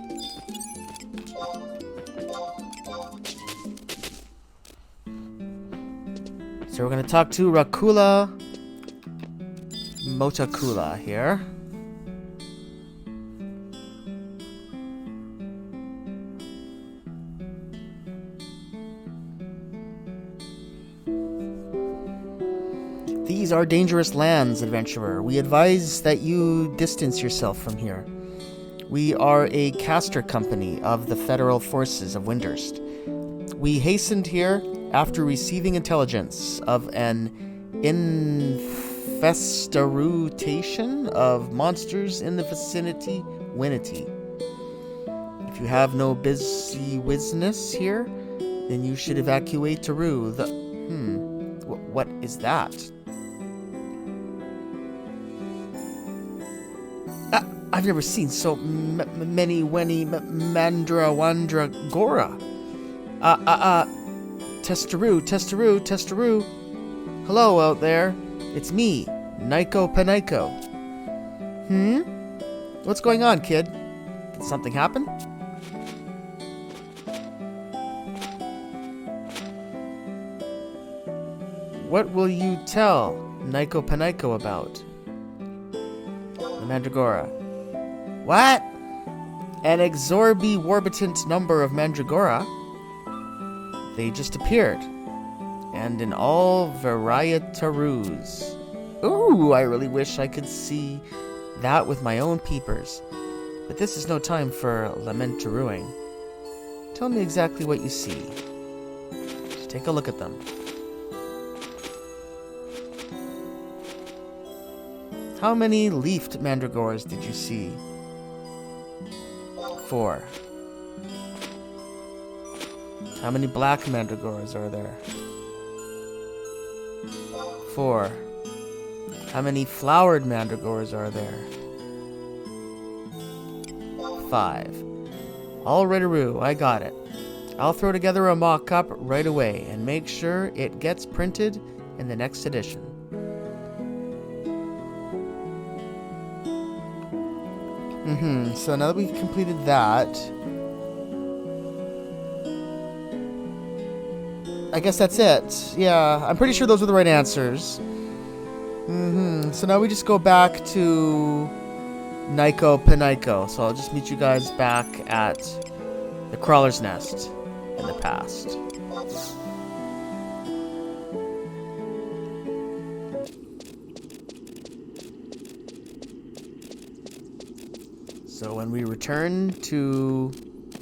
So we're going to talk to Rakula Motakula here. The These are dangerous lands, adventurer. We advise that you distance yourself from here. We are a caster company of the Federal Forces of Windurst. We hastened here after receiving intelligence of an infestation of monsters in the vicinity, Winity. If you have no busy business here, then you should evacuate Taru. What is that? I've never seen so many Mandrawandra Gora. Testaru. Hello out there. It's me, Naiko Panaiko. What's going on, kid? Did something happen? What will you tell Naiko Panaiko about? The Mandragora. What? An exorbitant number of Mandragora. They just appeared. And in all varietarus. Ooh, I really wish I could see that with my own peepers. But this is no time for lamentaruing. Tell me exactly what you see. Just take a look at them. How many leafed mandragores did you see? 4. How many black mandragores are there? 4. How many flowered mandragores are there? 5. All rightaroo, I got it. I'll throw together a mock-up right away and make sure it gets printed in the next edition. So now that we've completed that, I guess that's it. Yeah, I'm pretty sure those were the right answers. So now we just go back to Naiko Panaiko. So I'll just meet you guys back at the Crawler's Nest in the past. So when we return to...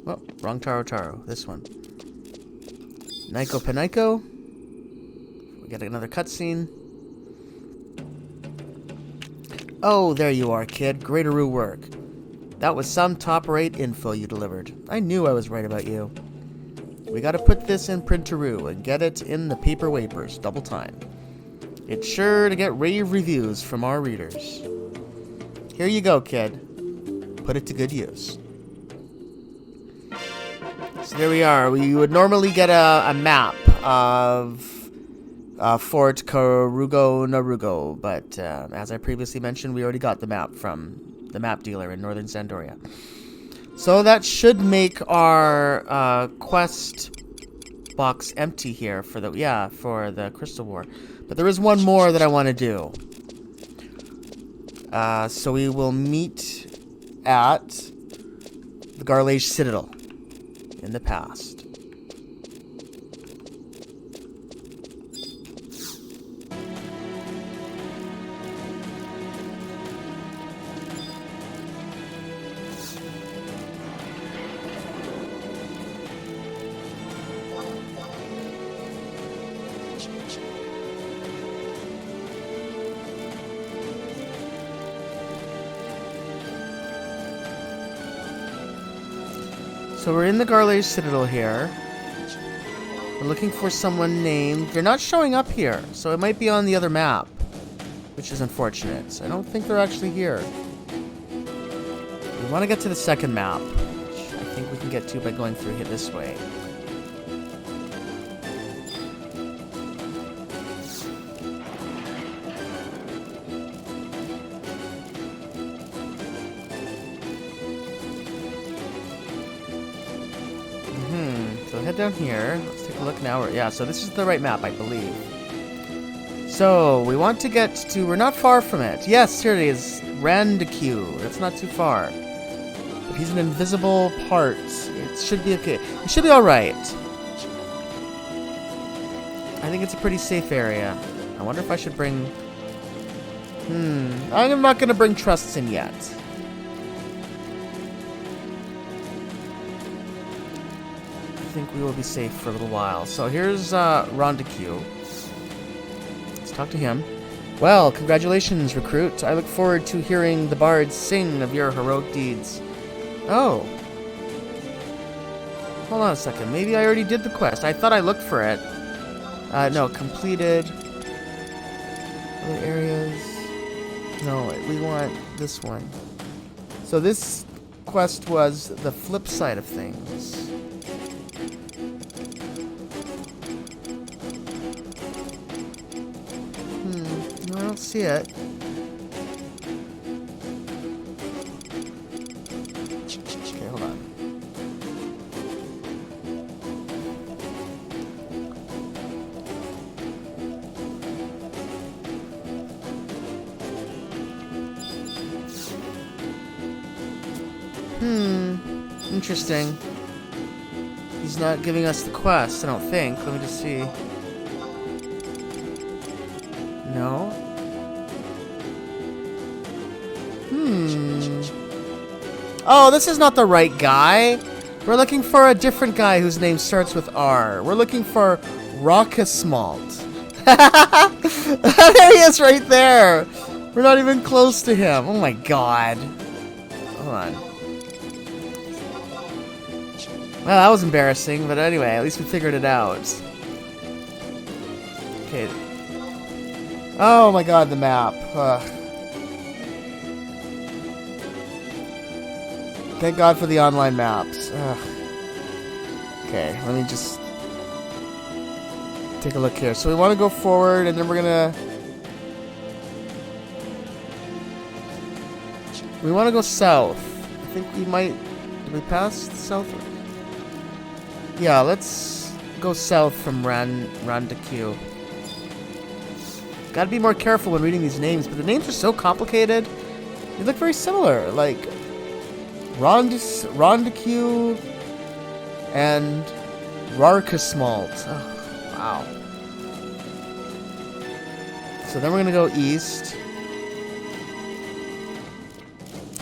Oh, wrong Taro. This one. Naiko Panaiko. We get another cutscene. Oh, there you are, kid. Greateroo work. That was some top-rate info you delivered. I knew I was right about you. We gotta put this in Printaroo and get it in the paper wapers double time. It's sure to get rave reviews from our readers. Here you go, kid. Put it to good use. So there we are. We would normally get a map of Fort Karugo Narugo, but as I previously mentioned, we already got the map from the map dealer in Northern Sandoria. So that should make our quest box empty here for the Crystal War. But there is one more that I want to do. So we will meet at the Garlage Citadel in the past. So we're in the Garlage Citadel here. We're looking for someone named... They're not showing up here, so it might be on the other map, which is unfortunate. I don't think they're actually here. We want to get to the second map, which I think we can get to by going through here this way. So head down here. Let's take a look now. Yeah, so this is the right map, I believe. So we want to get to... We're not far from it. Yes, here it is. Randaku. That's not too far. But he's an invisible part. It should be okay. It should be alright. I think it's a pretty safe area. I wonder if I should bring I'm not going to bring trusts in yet. I think we will be safe for a little while. So here's Rondeque. Let's talk to him. Well, congratulations, recruit. I look forward to hearing the bards sing of your heroic deeds. Oh. Hold on a second. Maybe I already did the quest. I thought I looked for it. No, completed. Other areas. No, we want this one. So this quest was the flip side of things. No, I don't see it. Okay, hold on. Interesting. He's not giving us the quest, I don't think. Let me just see. No. Oh, this is not the right guy. We're looking for a different guy whose name starts with R. We're looking for Rockasmalt. There he is right there. We're not even close to him. Oh my god. Hold on. Well, that was embarrassing, but anyway, at least we figured it out. Okay. Oh my god, the map. Thank God for the online maps. Okay, let me just take a look here. So we want to go forward, and then we're gonna... We want to go south. I think we might... Did we pass south? Yeah, let's go south from Rondeque. Gotta be more careful when reading these names, but the names are so complicated. They look very similar, like Rondeque and Rockasmalt. Oh, wow. So then we're gonna go east,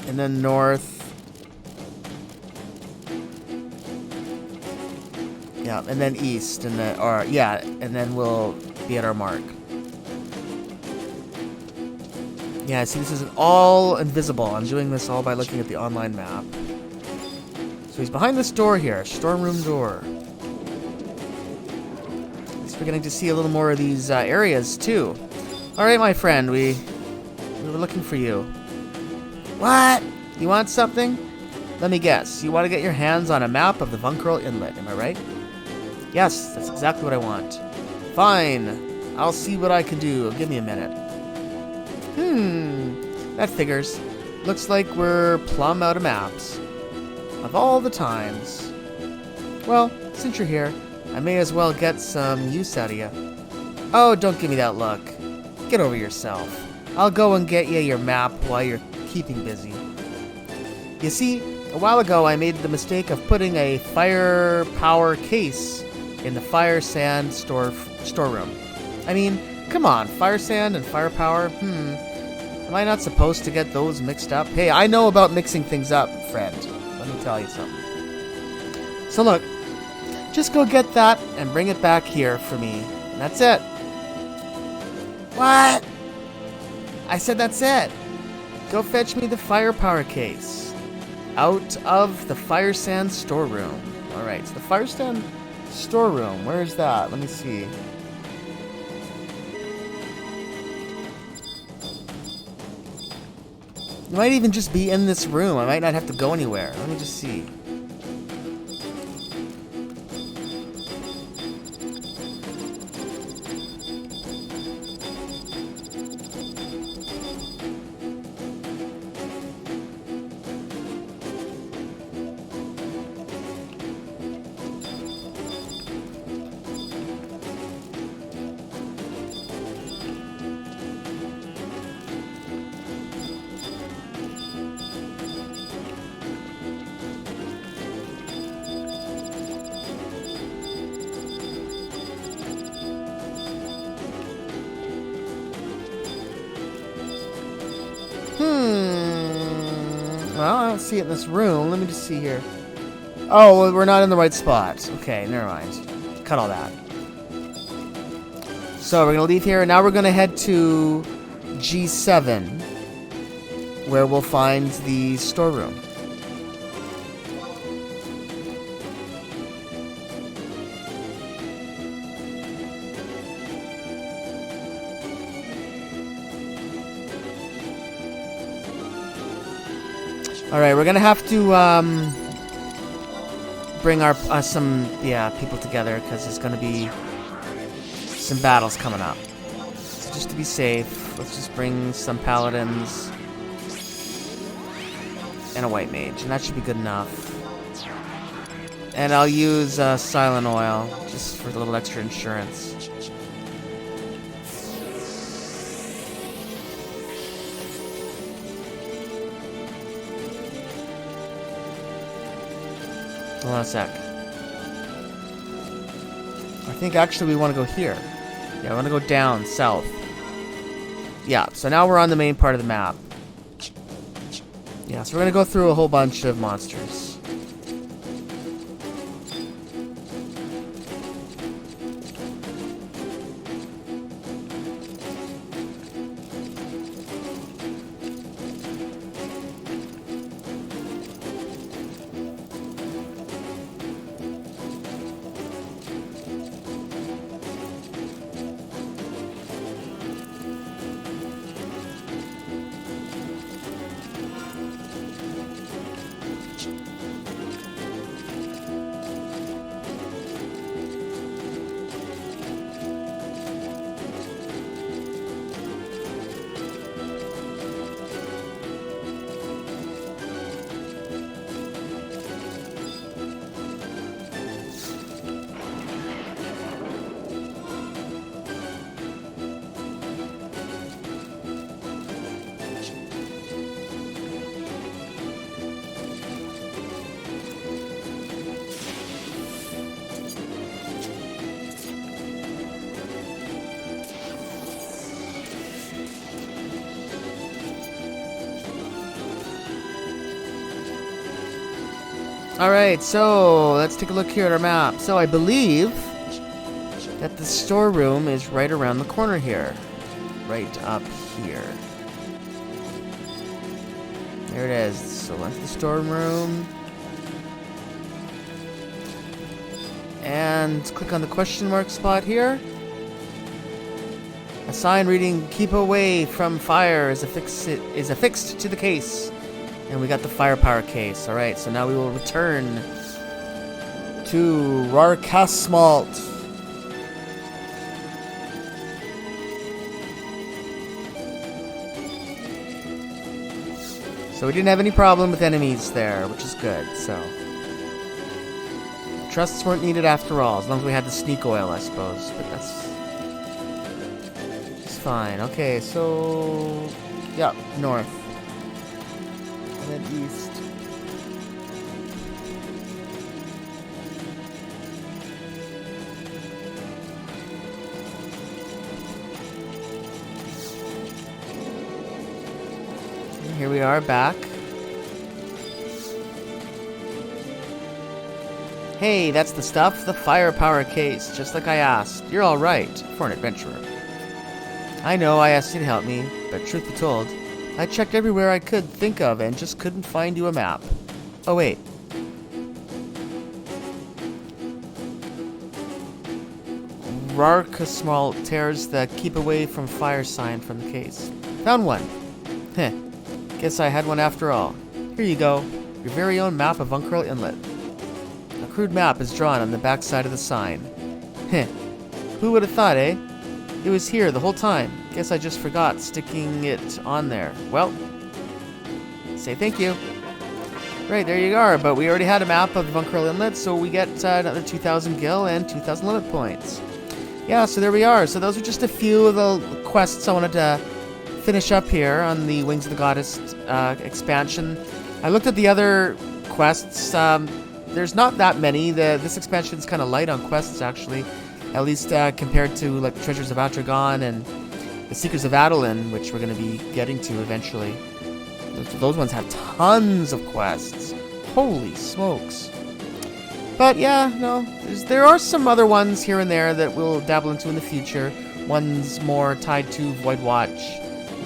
and then north. Yeah, and then east, and then, and then we'll be at our mark. Yeah, see, this is all invisible. I'm doing this all by looking at the online map. So he's behind this door here, storm room door. At least we're getting to see a little more of these areas, too. Alright, my friend, we were looking for you. What? You want something? Let me guess. You want to get your hands on a map of the Vunkerl Inlet, am I right? Yes, that's exactly what I want. Fine. I'll see what I can do. Give me a minute. That figures. Looks like we're plumb out of maps. Of all the times. Well, since you're here, I may as well get some use out of you. Oh, don't give me that look. Get over yourself. I'll go and get you your map while you're keeping busy. You see, a while ago I made the mistake of putting a fire power case in the fire sand storeroom. I mean, come on, fire sand and fire power? Am I not supposed to get those mixed up? Hey, I know about mixing things up, friend. Let me tell you something. So look, just go get that and bring it back here for me. And that's it. What? I said that's it. Go fetch me the firepower case. Out of the fire sand storeroom. Alright, so the fire sand storeroom. Where is that? Let me see. It might even just be in this room. I might not have to go anywhere. Let me just see. don't see it in this room. Let me just see here. Oh, well, we're not in the right spot. Okay, never mind. Cut all that. So we're going to leave here, and now we're going to head to G7, where we'll find the storeroom. Alright, we're gonna have to bring our some people together, because there's gonna be some battles coming up. So just to be safe, let's just bring some paladins and a white mage, and that should be good enough. And I'll use silent oil just for a little extra insurance. Hold on a sec. I think actually we want to go here. Yeah, I want to go down, south. Yeah, so now we're on the main part of the map. Yeah, so we're going to go through a whole bunch of monsters. Alright, so let's take a look here at our map. So I believe that the storeroom is right around the corner here. Right up here. There it is. So that's the storeroom. And click on the question mark spot here. A sign reading "Keep away from fire" is affixed to the case. And we got the firepower case. Alright, so now we will return to Rarkasmalt. So we didn't have any problem with enemies there, which is good, so. Trusts weren't needed after all, as long as we had the sneak oil, I suppose. But that's just fine. Okay, so yeah, north. And then east. And here we are back. Hey, that's the stuff, the firepower case, just like I asked. You're all right for an adventurer. I know I asked you to help me, but truth be told, I checked everywhere I could think of and just couldn't find you a map. Oh, wait. Rarkasmalt tears the "Keep away from fire" sign from the case. Found one. Heh. Guess I had one after all. Here you go. Your very own map of Unkurl Inlet. A crude map is drawn on the back side of the sign. Heh. Who would have thought, eh? It was here the whole time. Guess I just forgot sticking it on there. Well, say thank you. Right, there you are. But we already had a map of Unkurl Inlet, so we get another 2,000 gil and 2,000 limit points. Yeah, so there we are. So those are just a few of the quests I wanted to finish up here on the Wings of the Goddess expansion. I looked at the other quests. There's not that many. This expansion is kind of light on quests, actually. At least compared to like Treasures of Atragon and the Seekers of Adolin, which we're going to be getting to eventually. Those ones have tons of quests. Holy smokes. But yeah, no, there are some other ones here and there that we'll dabble into in the future. Ones more tied to Void Watch,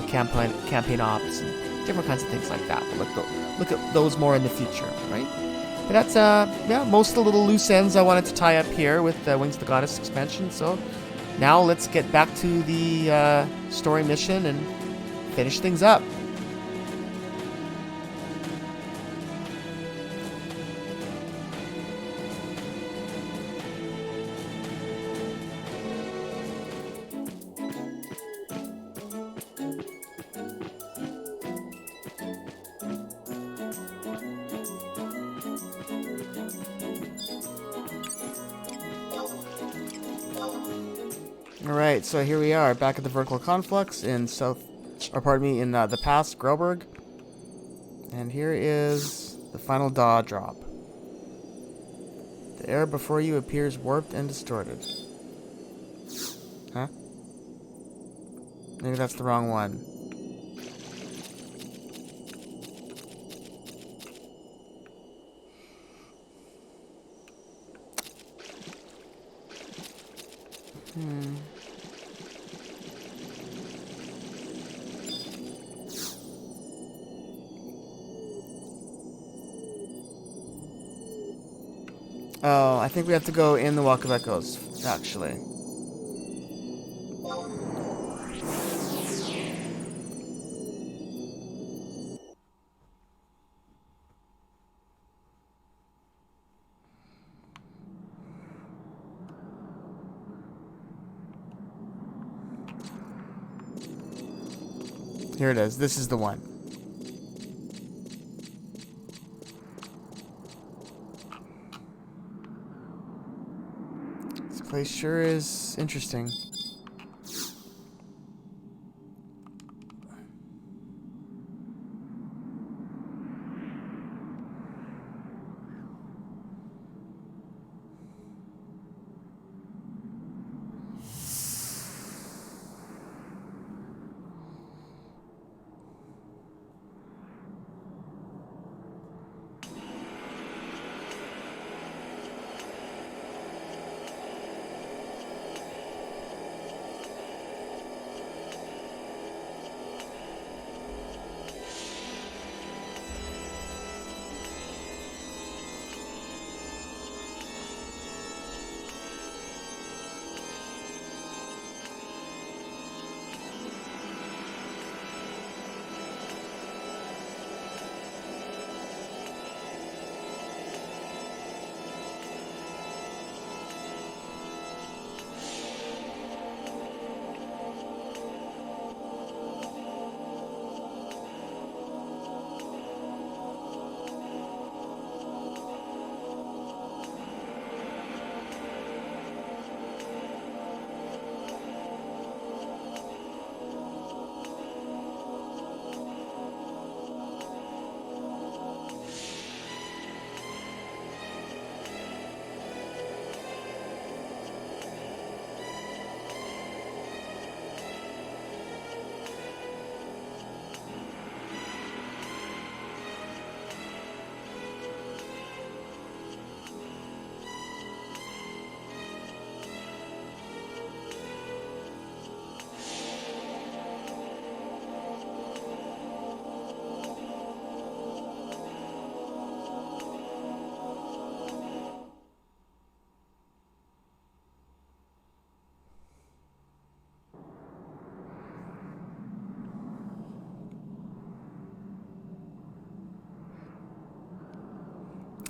campaign ops, and different kinds of things like that. We'll look at those more in the future, right? But that's yeah, most of the little loose ends I wanted to tie up here with Wings of the Goddess expansion. So now let's get back to the story mission and finish things up. Alright, so here we are, back at the Vertical Conflux in the past, Grelberg. And here is the final Daw drop. The air before you appears warped and distorted. Huh? Maybe that's the wrong one. Oh, I think we have to go in the Walk of Echoes, actually. Here it is. This is the one. This place sure is interesting.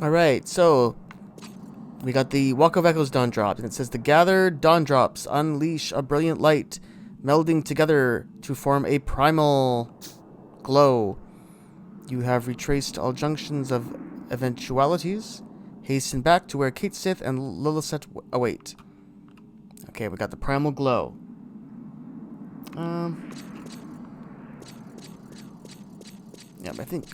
Alright, so we got the Walk of Echoes Dawn Drops, and it says the gathered Dawn Drops unleash a brilliant light, melding together to form a primal glow. You have retraced all junctions of eventualities. Hasten back to where Kate Sith and Lilith await. Okay, we got the primal glow. Yeah, I think.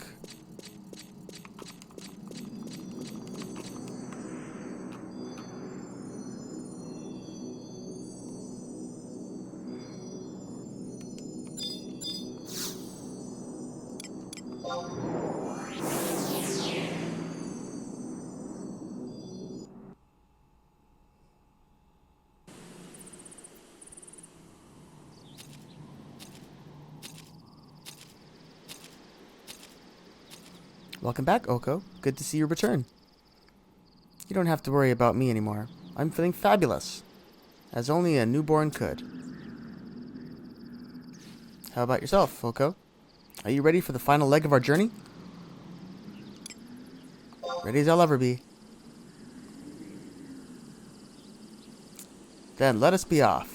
Welcome back, Oko. Good to see you return. You don't have to worry about me anymore. I'm feeling fabulous, as only a newborn could. How about yourself, Oko? Are you ready for the final leg of our journey? Ready as I'll ever be. Then let us be off.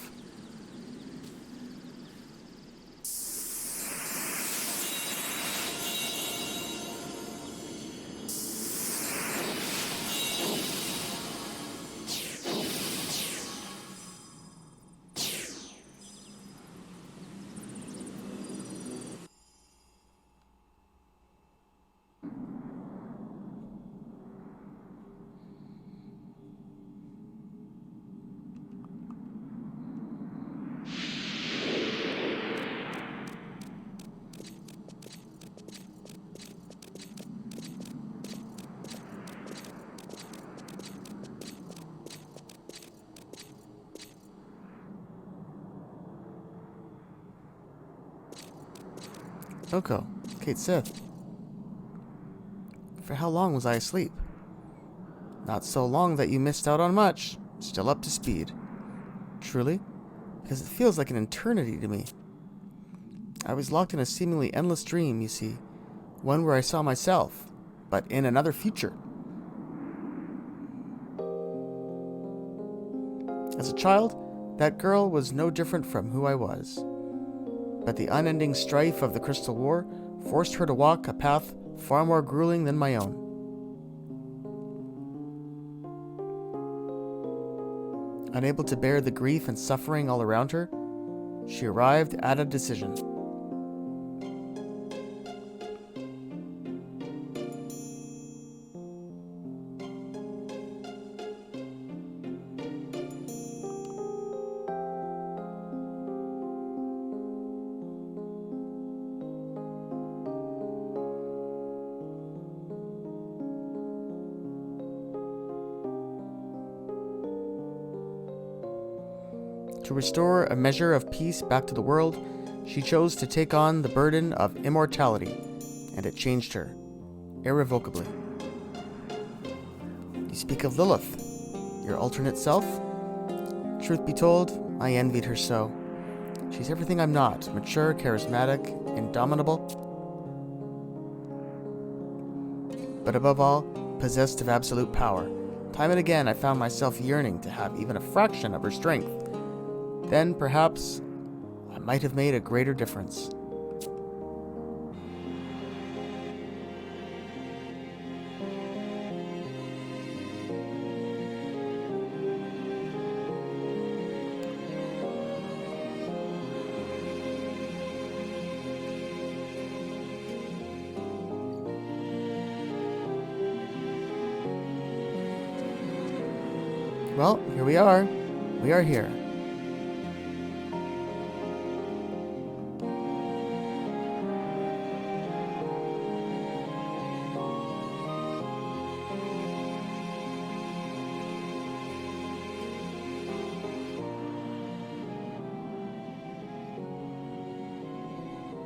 Oko, Cait Sith. For how long was I asleep? Not so long that you missed out on much. Still up to speed. Truly? Because it feels like an eternity to me. I was locked in a seemingly endless dream, you see. One where I saw myself, but in another future. As a child, that girl was no different from who I was. But the unending strife of the Crystal War forced her to walk a path far more grueling than my own. Unable to bear the grief and suffering all around her, she arrived at a decision. To restore a measure of peace back to the world, she chose to take on the burden of immortality, and it changed her, irrevocably. You speak of Lilith, your alternate self? Truth be told, I envied her so. She's everything I'm not, mature, charismatic, indomitable, but above all, possessed of absolute power. Time and again, I found myself yearning to have even a fraction of her strength. Then, perhaps, I might have made a greater difference. Well, here we are. We are here.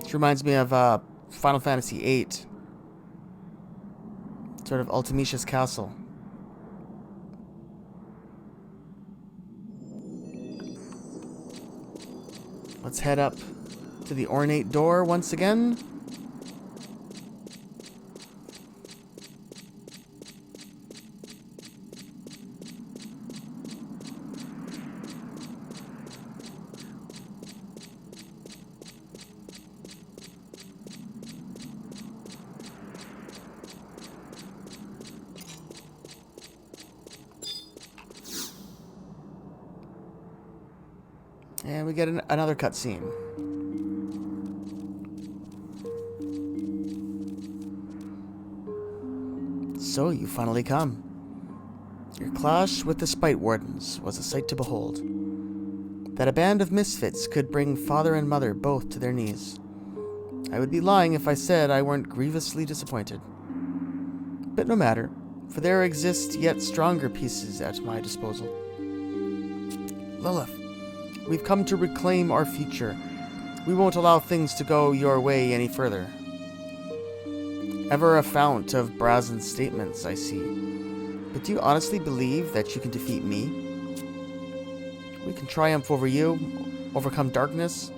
This reminds me of Final Fantasy VIII. Sort of Ultimicia's castle. Let's head up to the ornate door once again. And we get another cutscene. So you finally come. Your clash with the Spite Wardens was a sight to behold. That a band of misfits could bring father and mother both to their knees. I would be lying if I said I weren't grievously disappointed. But no matter, for there exist yet stronger pieces at my disposal. Lilith, we've come to reclaim our future. We won't allow things to go your way any further. Ever a fount of brazen statements, I see. But do you honestly believe that you can defeat me? We can triumph over you, overcome darkness,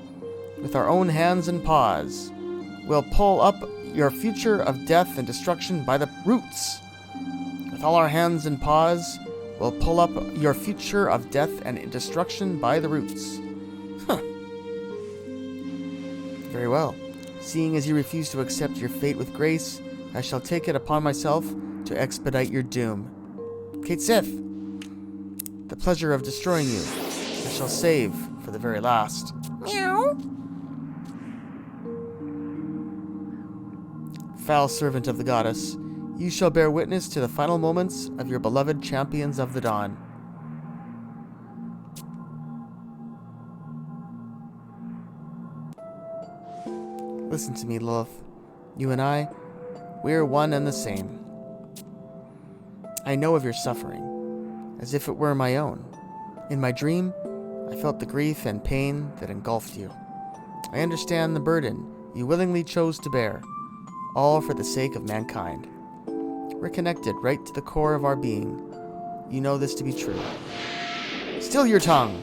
with our own hands and paws. We'll pull up your future of death and destruction by the roots. With all our hands and paws, we'll pull up your future of death and destruction by the roots. Huh. Very well. Seeing as you refuse to accept your fate with grace, I shall take it upon myself to expedite your doom. Cait Sith, the pleasure of destroying you, I shall save for the very last. Meow. Foul servant of the goddess, you shall bear witness to the final moments of your beloved champions of the dawn. Listen to me, Lilith. You and I, we are one and the same. I know of your suffering, as if it were my own. In my dream, I felt the grief and pain that engulfed you. I understand the burden you willingly chose to bear, all for the sake of mankind. We're connected right to the core of our being. You know this to be true. Still your tongue!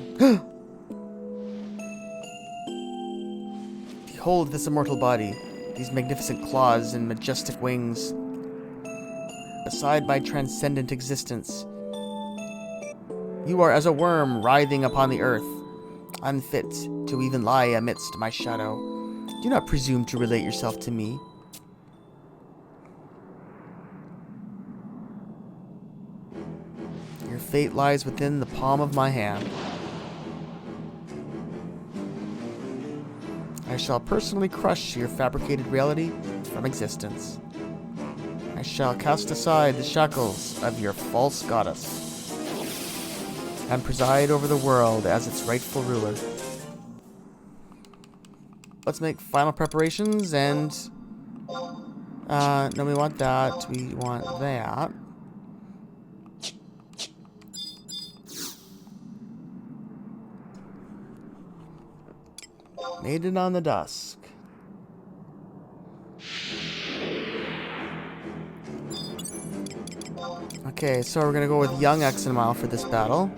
Behold this immortal body, these magnificent claws and majestic wings. Beside my transcendent existence, you are as a worm writhing upon the earth, unfit to even lie amidst my shadow. Do not presume to relate yourself to me. Your fate lies within the palm of my hand. I shall personally crush your fabricated reality from existence. I shall cast aside the shackles of your false goddess and preside over the world as its rightful ruler. Let's make final preparations and... no, we want that. We want that. Maiden on the Dusk. Okay, so we're gonna go with young Exenmile for this battle.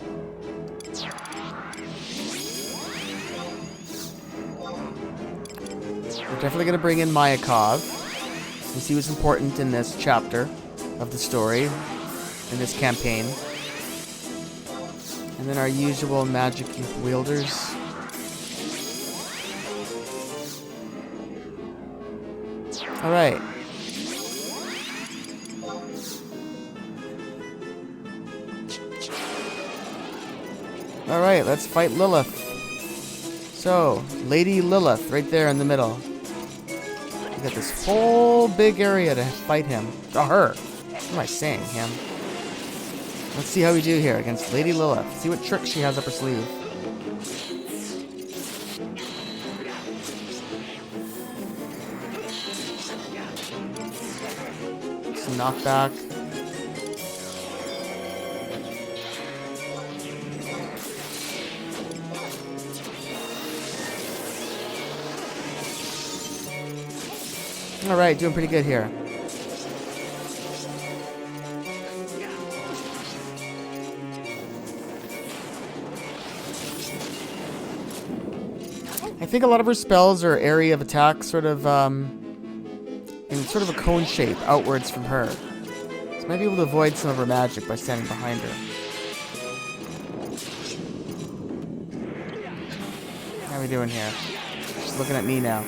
We're definitely gonna bring in Mayakov. You see what's important in this chapter of the story, in this campaign. And then our usual magic wielders. Alright. Alright, let's fight Lilith. So, Lady Lilith, right there in the middle. We got this whole big area to fight him. Oh, her. What am I saying, him? Let's see how we do here against Lady Lilith. See what trick she has up her sleeve. Knockback. Alright, doing pretty good here. I think a lot of her spells are area of attack, sort of, in sort of a cone shape outwards from her. So might be able to avoid some of her magic by standing behind her. How are we doing here? She's looking at me now.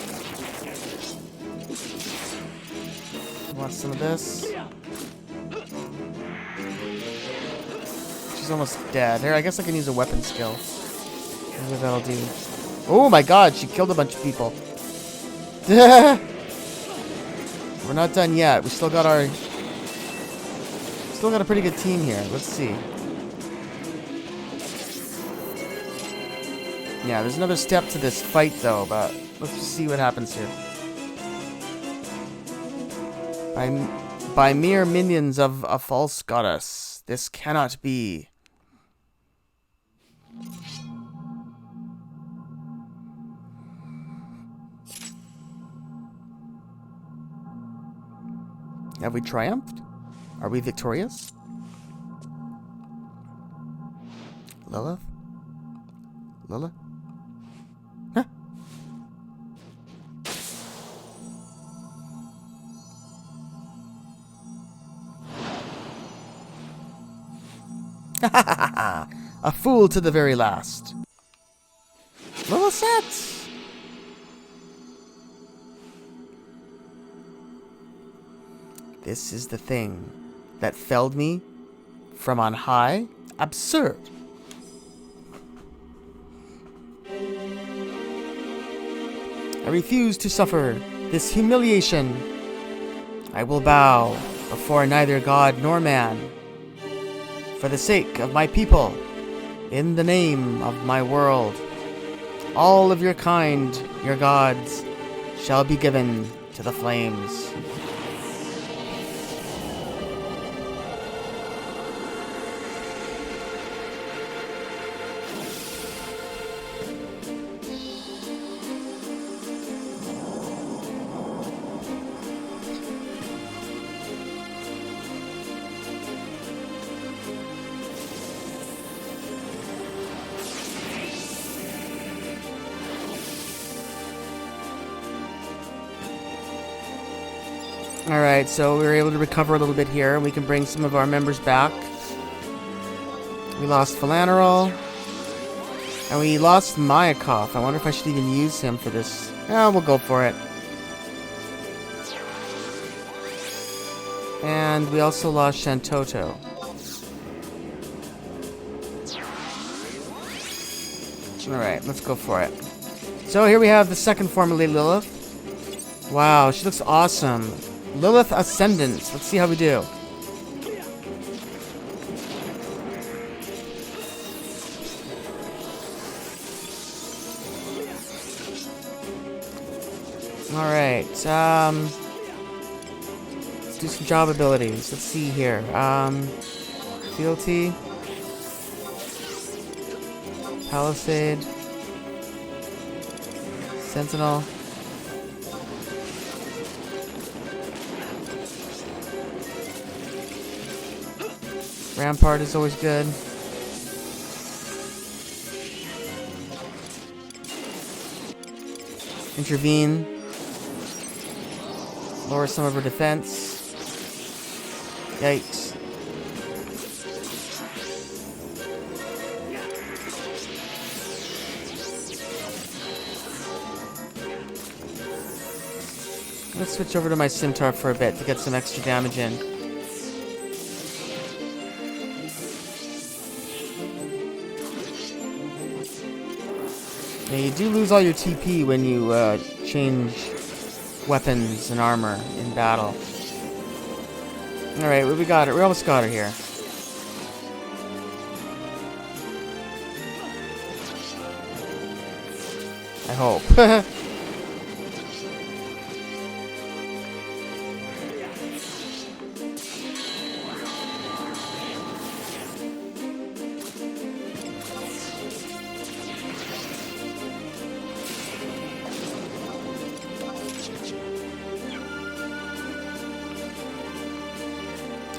Want some of this? She's almost dead. Here, I guess I can use a weapon skill. Maybe that'll do. Oh my god, she killed a bunch of people. We're not done yet. We still got a pretty good team here. Let's see. Yeah, there's another step to this fight though, but let's see what happens here. By mere minions of a false goddess, this cannot be. Have we triumphed? Are we victorious? Lilith? Lilith? Huh? A fool to the very last. Lilith. This is the thing that felled me from on high? Absurd. I refuse to suffer this humiliation. I will bow before neither God nor man. For the sake of my people, in the name of my world, all of your kind, your gods, shall be given to the flames. Alright, so we were able to recover a little bit here, and we can bring some of our members back. We lost Philanerol. And we lost Mayakov. I wonder if I should even use him for this. Yeah, we'll go for it. And we also lost Shantoto. Alright, let's go for it. So here we have the second form of Lady Lilith. Wow, she looks awesome. Lilith Ascendant. Let's see how we do. Alright, let's do some job abilities. Let's see here. Fealty. Palisade. Sentinel. Rampart is always good. Intervene. Lower some of her defense. Yikes. Let's switch over to my Scimitar for a bit to get some extra damage in. Yeah, you do lose all your TP when you change weapons and armor in battle. Alright, we got it. We almost got her here. I hope.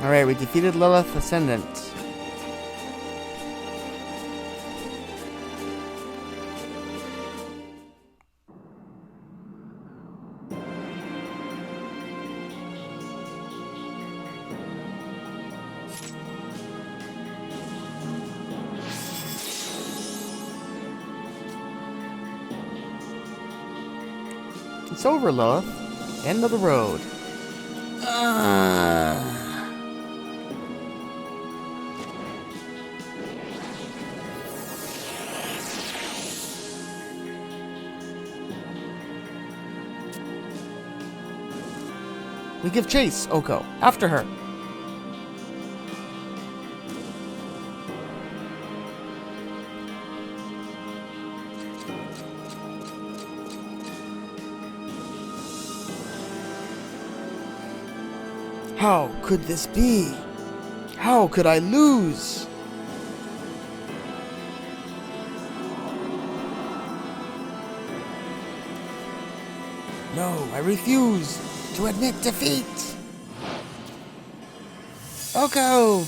Alright, we defeated Lilith Ascendant. It's over, Lilith. End of the road. We give chase, Oko. After her. How could this be? How could I lose? No, I refuse to admit defeat. Coco!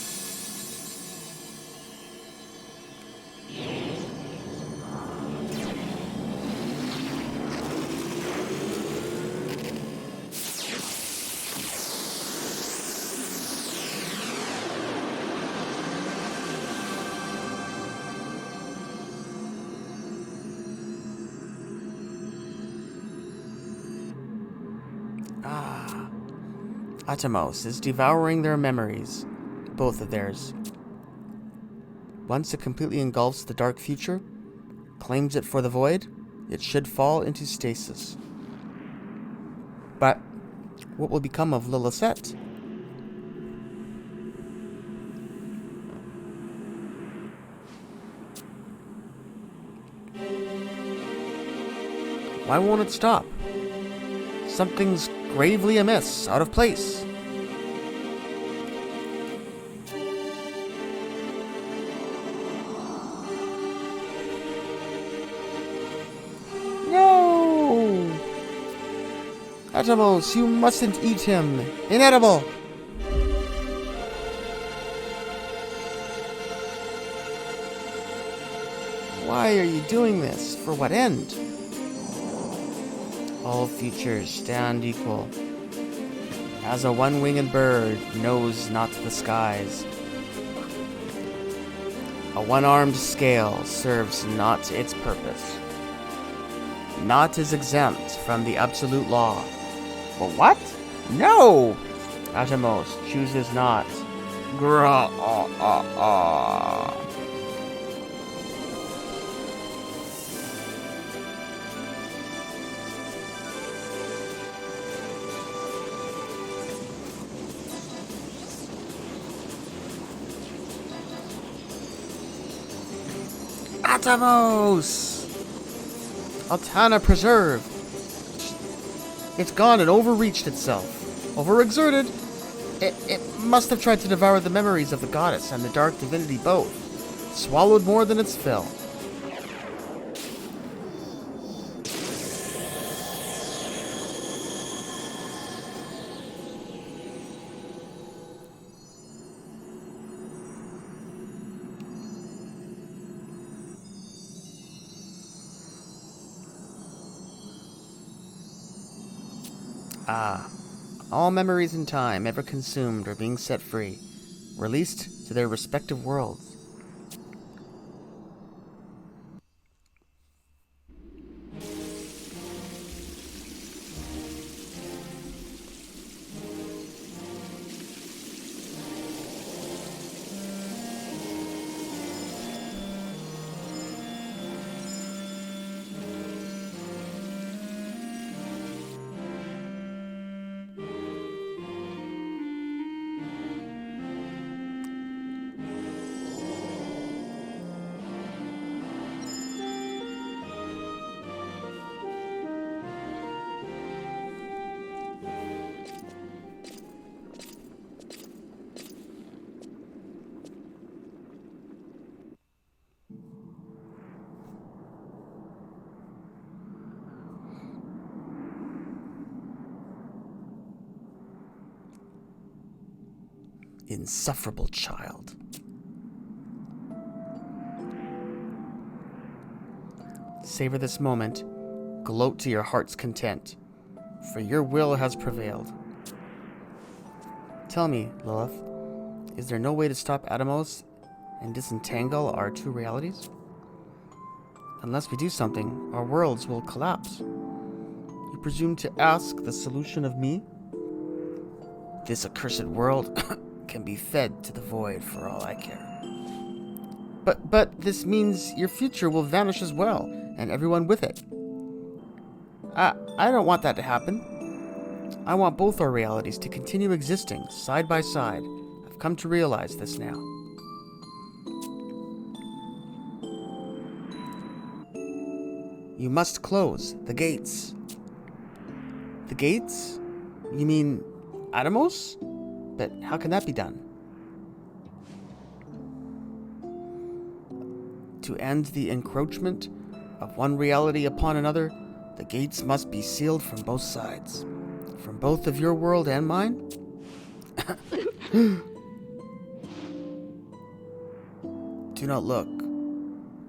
Atomos is devouring their memories, both of theirs. Once it completely engulfs the dark future, claims it for the void, it should fall into stasis. But what will become of Lilithette? Why won't it stop? Something's gravely amiss, out of place. No! Atomos, you mustn't eat him. Inedible! Why are you doing this? For what end? All futures stand equal, as a one-winged bird knows not the skies. A one-armed scale serves not its purpose. Naught is exempt from the absolute law. But what? No! Atomos chooses not. Atomos! Altana Preserve. It's gone and overreached itself. Overexerted. It must have tried to devour the memories of the goddess and the dark divinity both. Swallowed more than its fill. All memories in time ever consumed are being set free, released to their respective worlds. Insufferable child. Savor this moment. Gloat to your heart's content, for your will has prevailed. Tell me, Lilith, is there no way to stop Atomos and disentangle our two realities? Unless we do something, our worlds will collapse. You presume to ask the solution of me? This accursed world can be fed to the void for all I care. But this means your future will vanish as well, and everyone with it. I don't want that to happen. I want both our realities to continue existing side by side. I've come to realize this now. You must close the gates. The gates? You mean Atomos? But how can that be done? To end the encroachment of one reality upon another, the gates must be sealed from both sides. From both of your world and mine? Do not look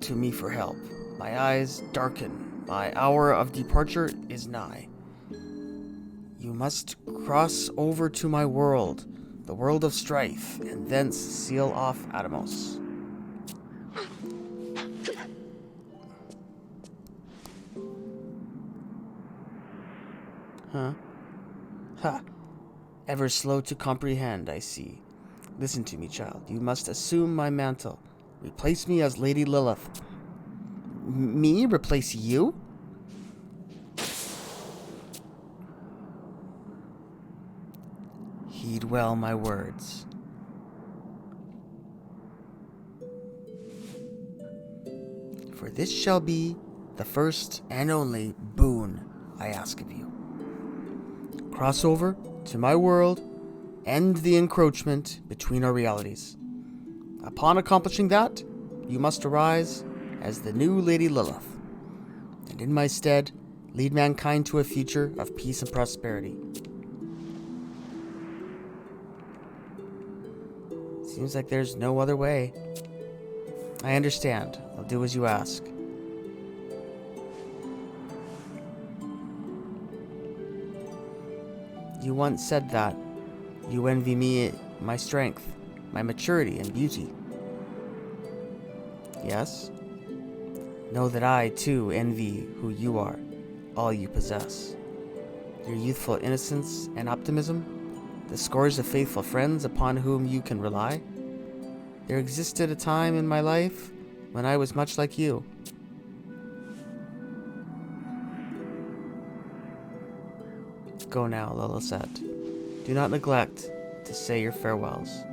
to me for help. My eyes darken. My hour of departure is nigh. You must cross over to my world, the world of strife, and thence seal off Atomos. Huh? Ha! Ever slow to comprehend, I see. Listen to me, child. You must assume my mantle. Replace me as Lady Lilith. Me? Replace you? Heed well my words. For this shall be the first and only boon I ask of you. Cross over to my world, end the encroachment between our realities. Upon accomplishing that, you must arise as the new Lady Lilith, and in my stead, lead mankind to a future of peace and prosperity. Seems like there's no other way. I understand. I'll do as you ask. You once said that. You envy me my strength, my maturity and beauty. Yes? Know that I, too, envy who you are, all you possess. Your youthful innocence and optimism, the scores of faithful friends upon whom you can rely. There existed a time in my life when I was much like you. Go now, Lilith. Do not neglect to say your farewells.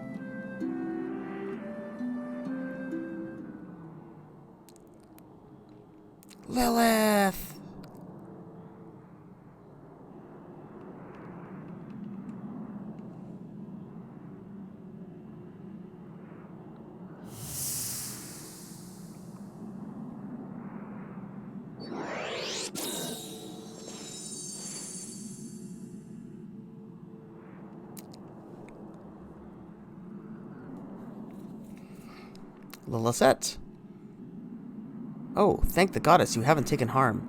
Lilith! Lilith. Oh, thank the goddess you haven't taken harm.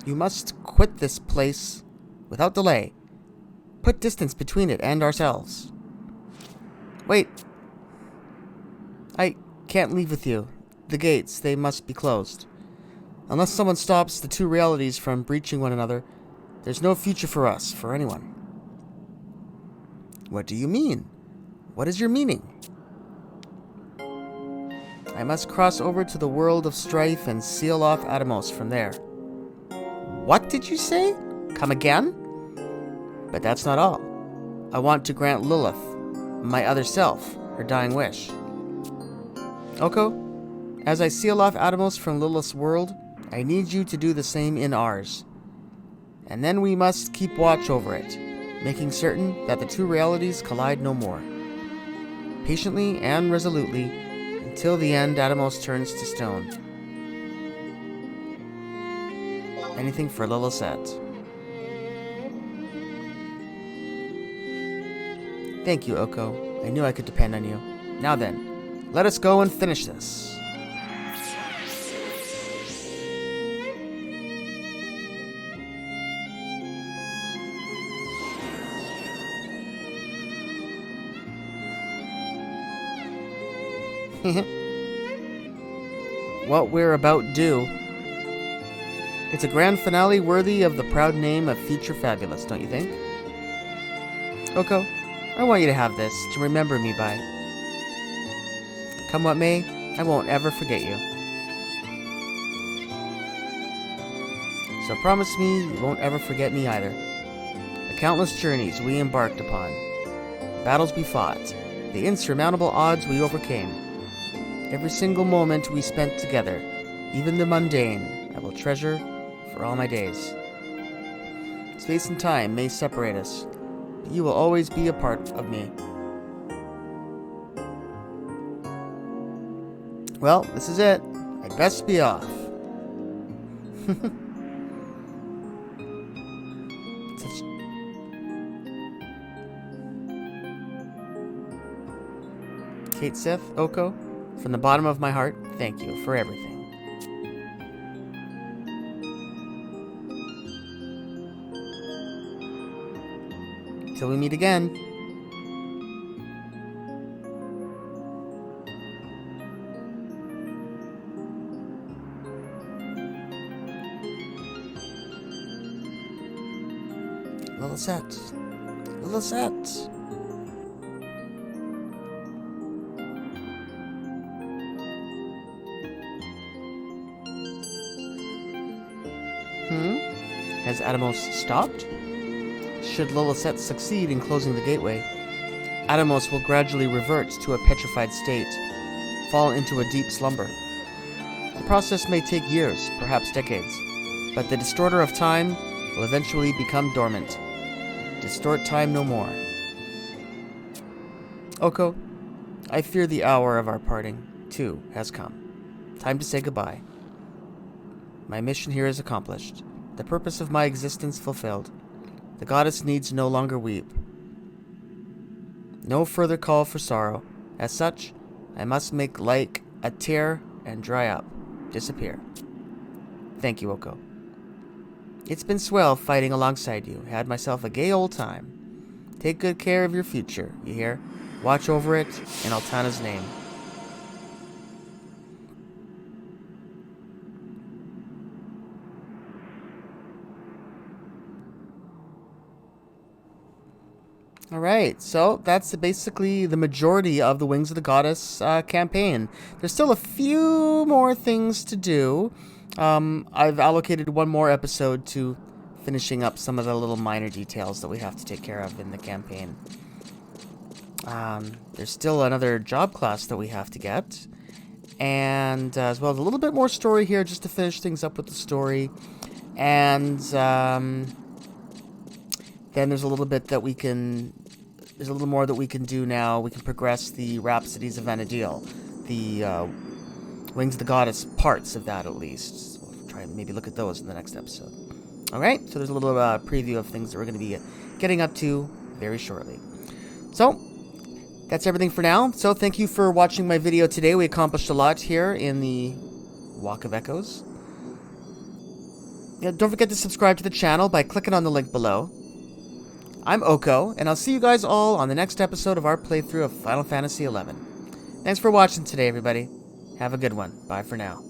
You must quit this place without delay. Put distance between it and ourselves. Wait. I can't leave with you. The gates, they must be closed. Unless someone stops the two realities from breaching one another, there's no future for us, for anyone. What do you mean? What is your meaning? I must cross over to the world of strife and seal off Atomos from there. What did you say? Come again? But that's not all. I want to grant Lilith, my other self, her dying wish. Oko, as I seal off Atomos from Lilith's world, I need you to do the same in ours. And then we must keep watch over it, making certain that the two realities collide no more. Patiently and resolutely, until the end Atomos turns to stone. Anything for Lilith. Thank you, Oko. I knew I could depend on you. Now then, let us go and finish this. What we're about due. It's a grand finale worthy of the proud name of Future Fabulous, don't you think? Oko, I want you to have this to remember me by. Come what may, I won't ever forget you. So promise me you won't ever forget me either. The countless journeys we embarked upon, battles we fought, the insurmountable odds we overcame. Every single moment we spent together, even the mundane, I will treasure for all my days. Space and time may separate us, but you will always be a part of me. Well, this is it. I'd best be off. Kate Sith, Oko? From the bottom of my heart, thank you for everything. Till we meet again. Lillicet. Lillicet. Has Atomos stopped? Should Lillicet succeed in closing the gateway, Atomos will gradually revert to a petrified state, fall into a deep slumber. The process may take years, perhaps decades, but the distorter of time will eventually become dormant. Distort time no more. Oko, I fear the hour of our parting, too, has come. Time to say goodbye. My mission here is accomplished. The purpose of my existence fulfilled. The goddess needs no longer weep. No further call for sorrow. As such, I must make like a tear and dry up, disappear. Thank you, Oko. It's been swell fighting alongside you. Had myself a gay old time. Take good care of your future, you hear? Watch over it in Altana's name. Alright, so that's basically the majority of the Wings of the Goddess campaign. There's still a few more things to do. I've allocated one more episode to finishing up some of the little minor details that we have to take care of in the campaign. There's still another job class that we have to get. And as well as a little bit more story here just to finish things up with the story. And then there's a little bit that we can... There's a little more that we can do now. We can progress the Rhapsodies of Vana'diel. The Wings of the Goddess parts of that, at least. So we'll try and maybe look at those in the next episode. Alright, so there's a little preview of things that we're going to be getting up to very shortly. So, that's everything for now. So, thank you for watching my video today. We accomplished a lot here in the Walk of Echoes. Yeah, don't forget to subscribe to the channel by clicking on the link below. I'm Oko, and I'll see you guys all on the next episode of our playthrough of Final Fantasy XI. Thanks for watching today, everybody. Have a good one. Bye for now.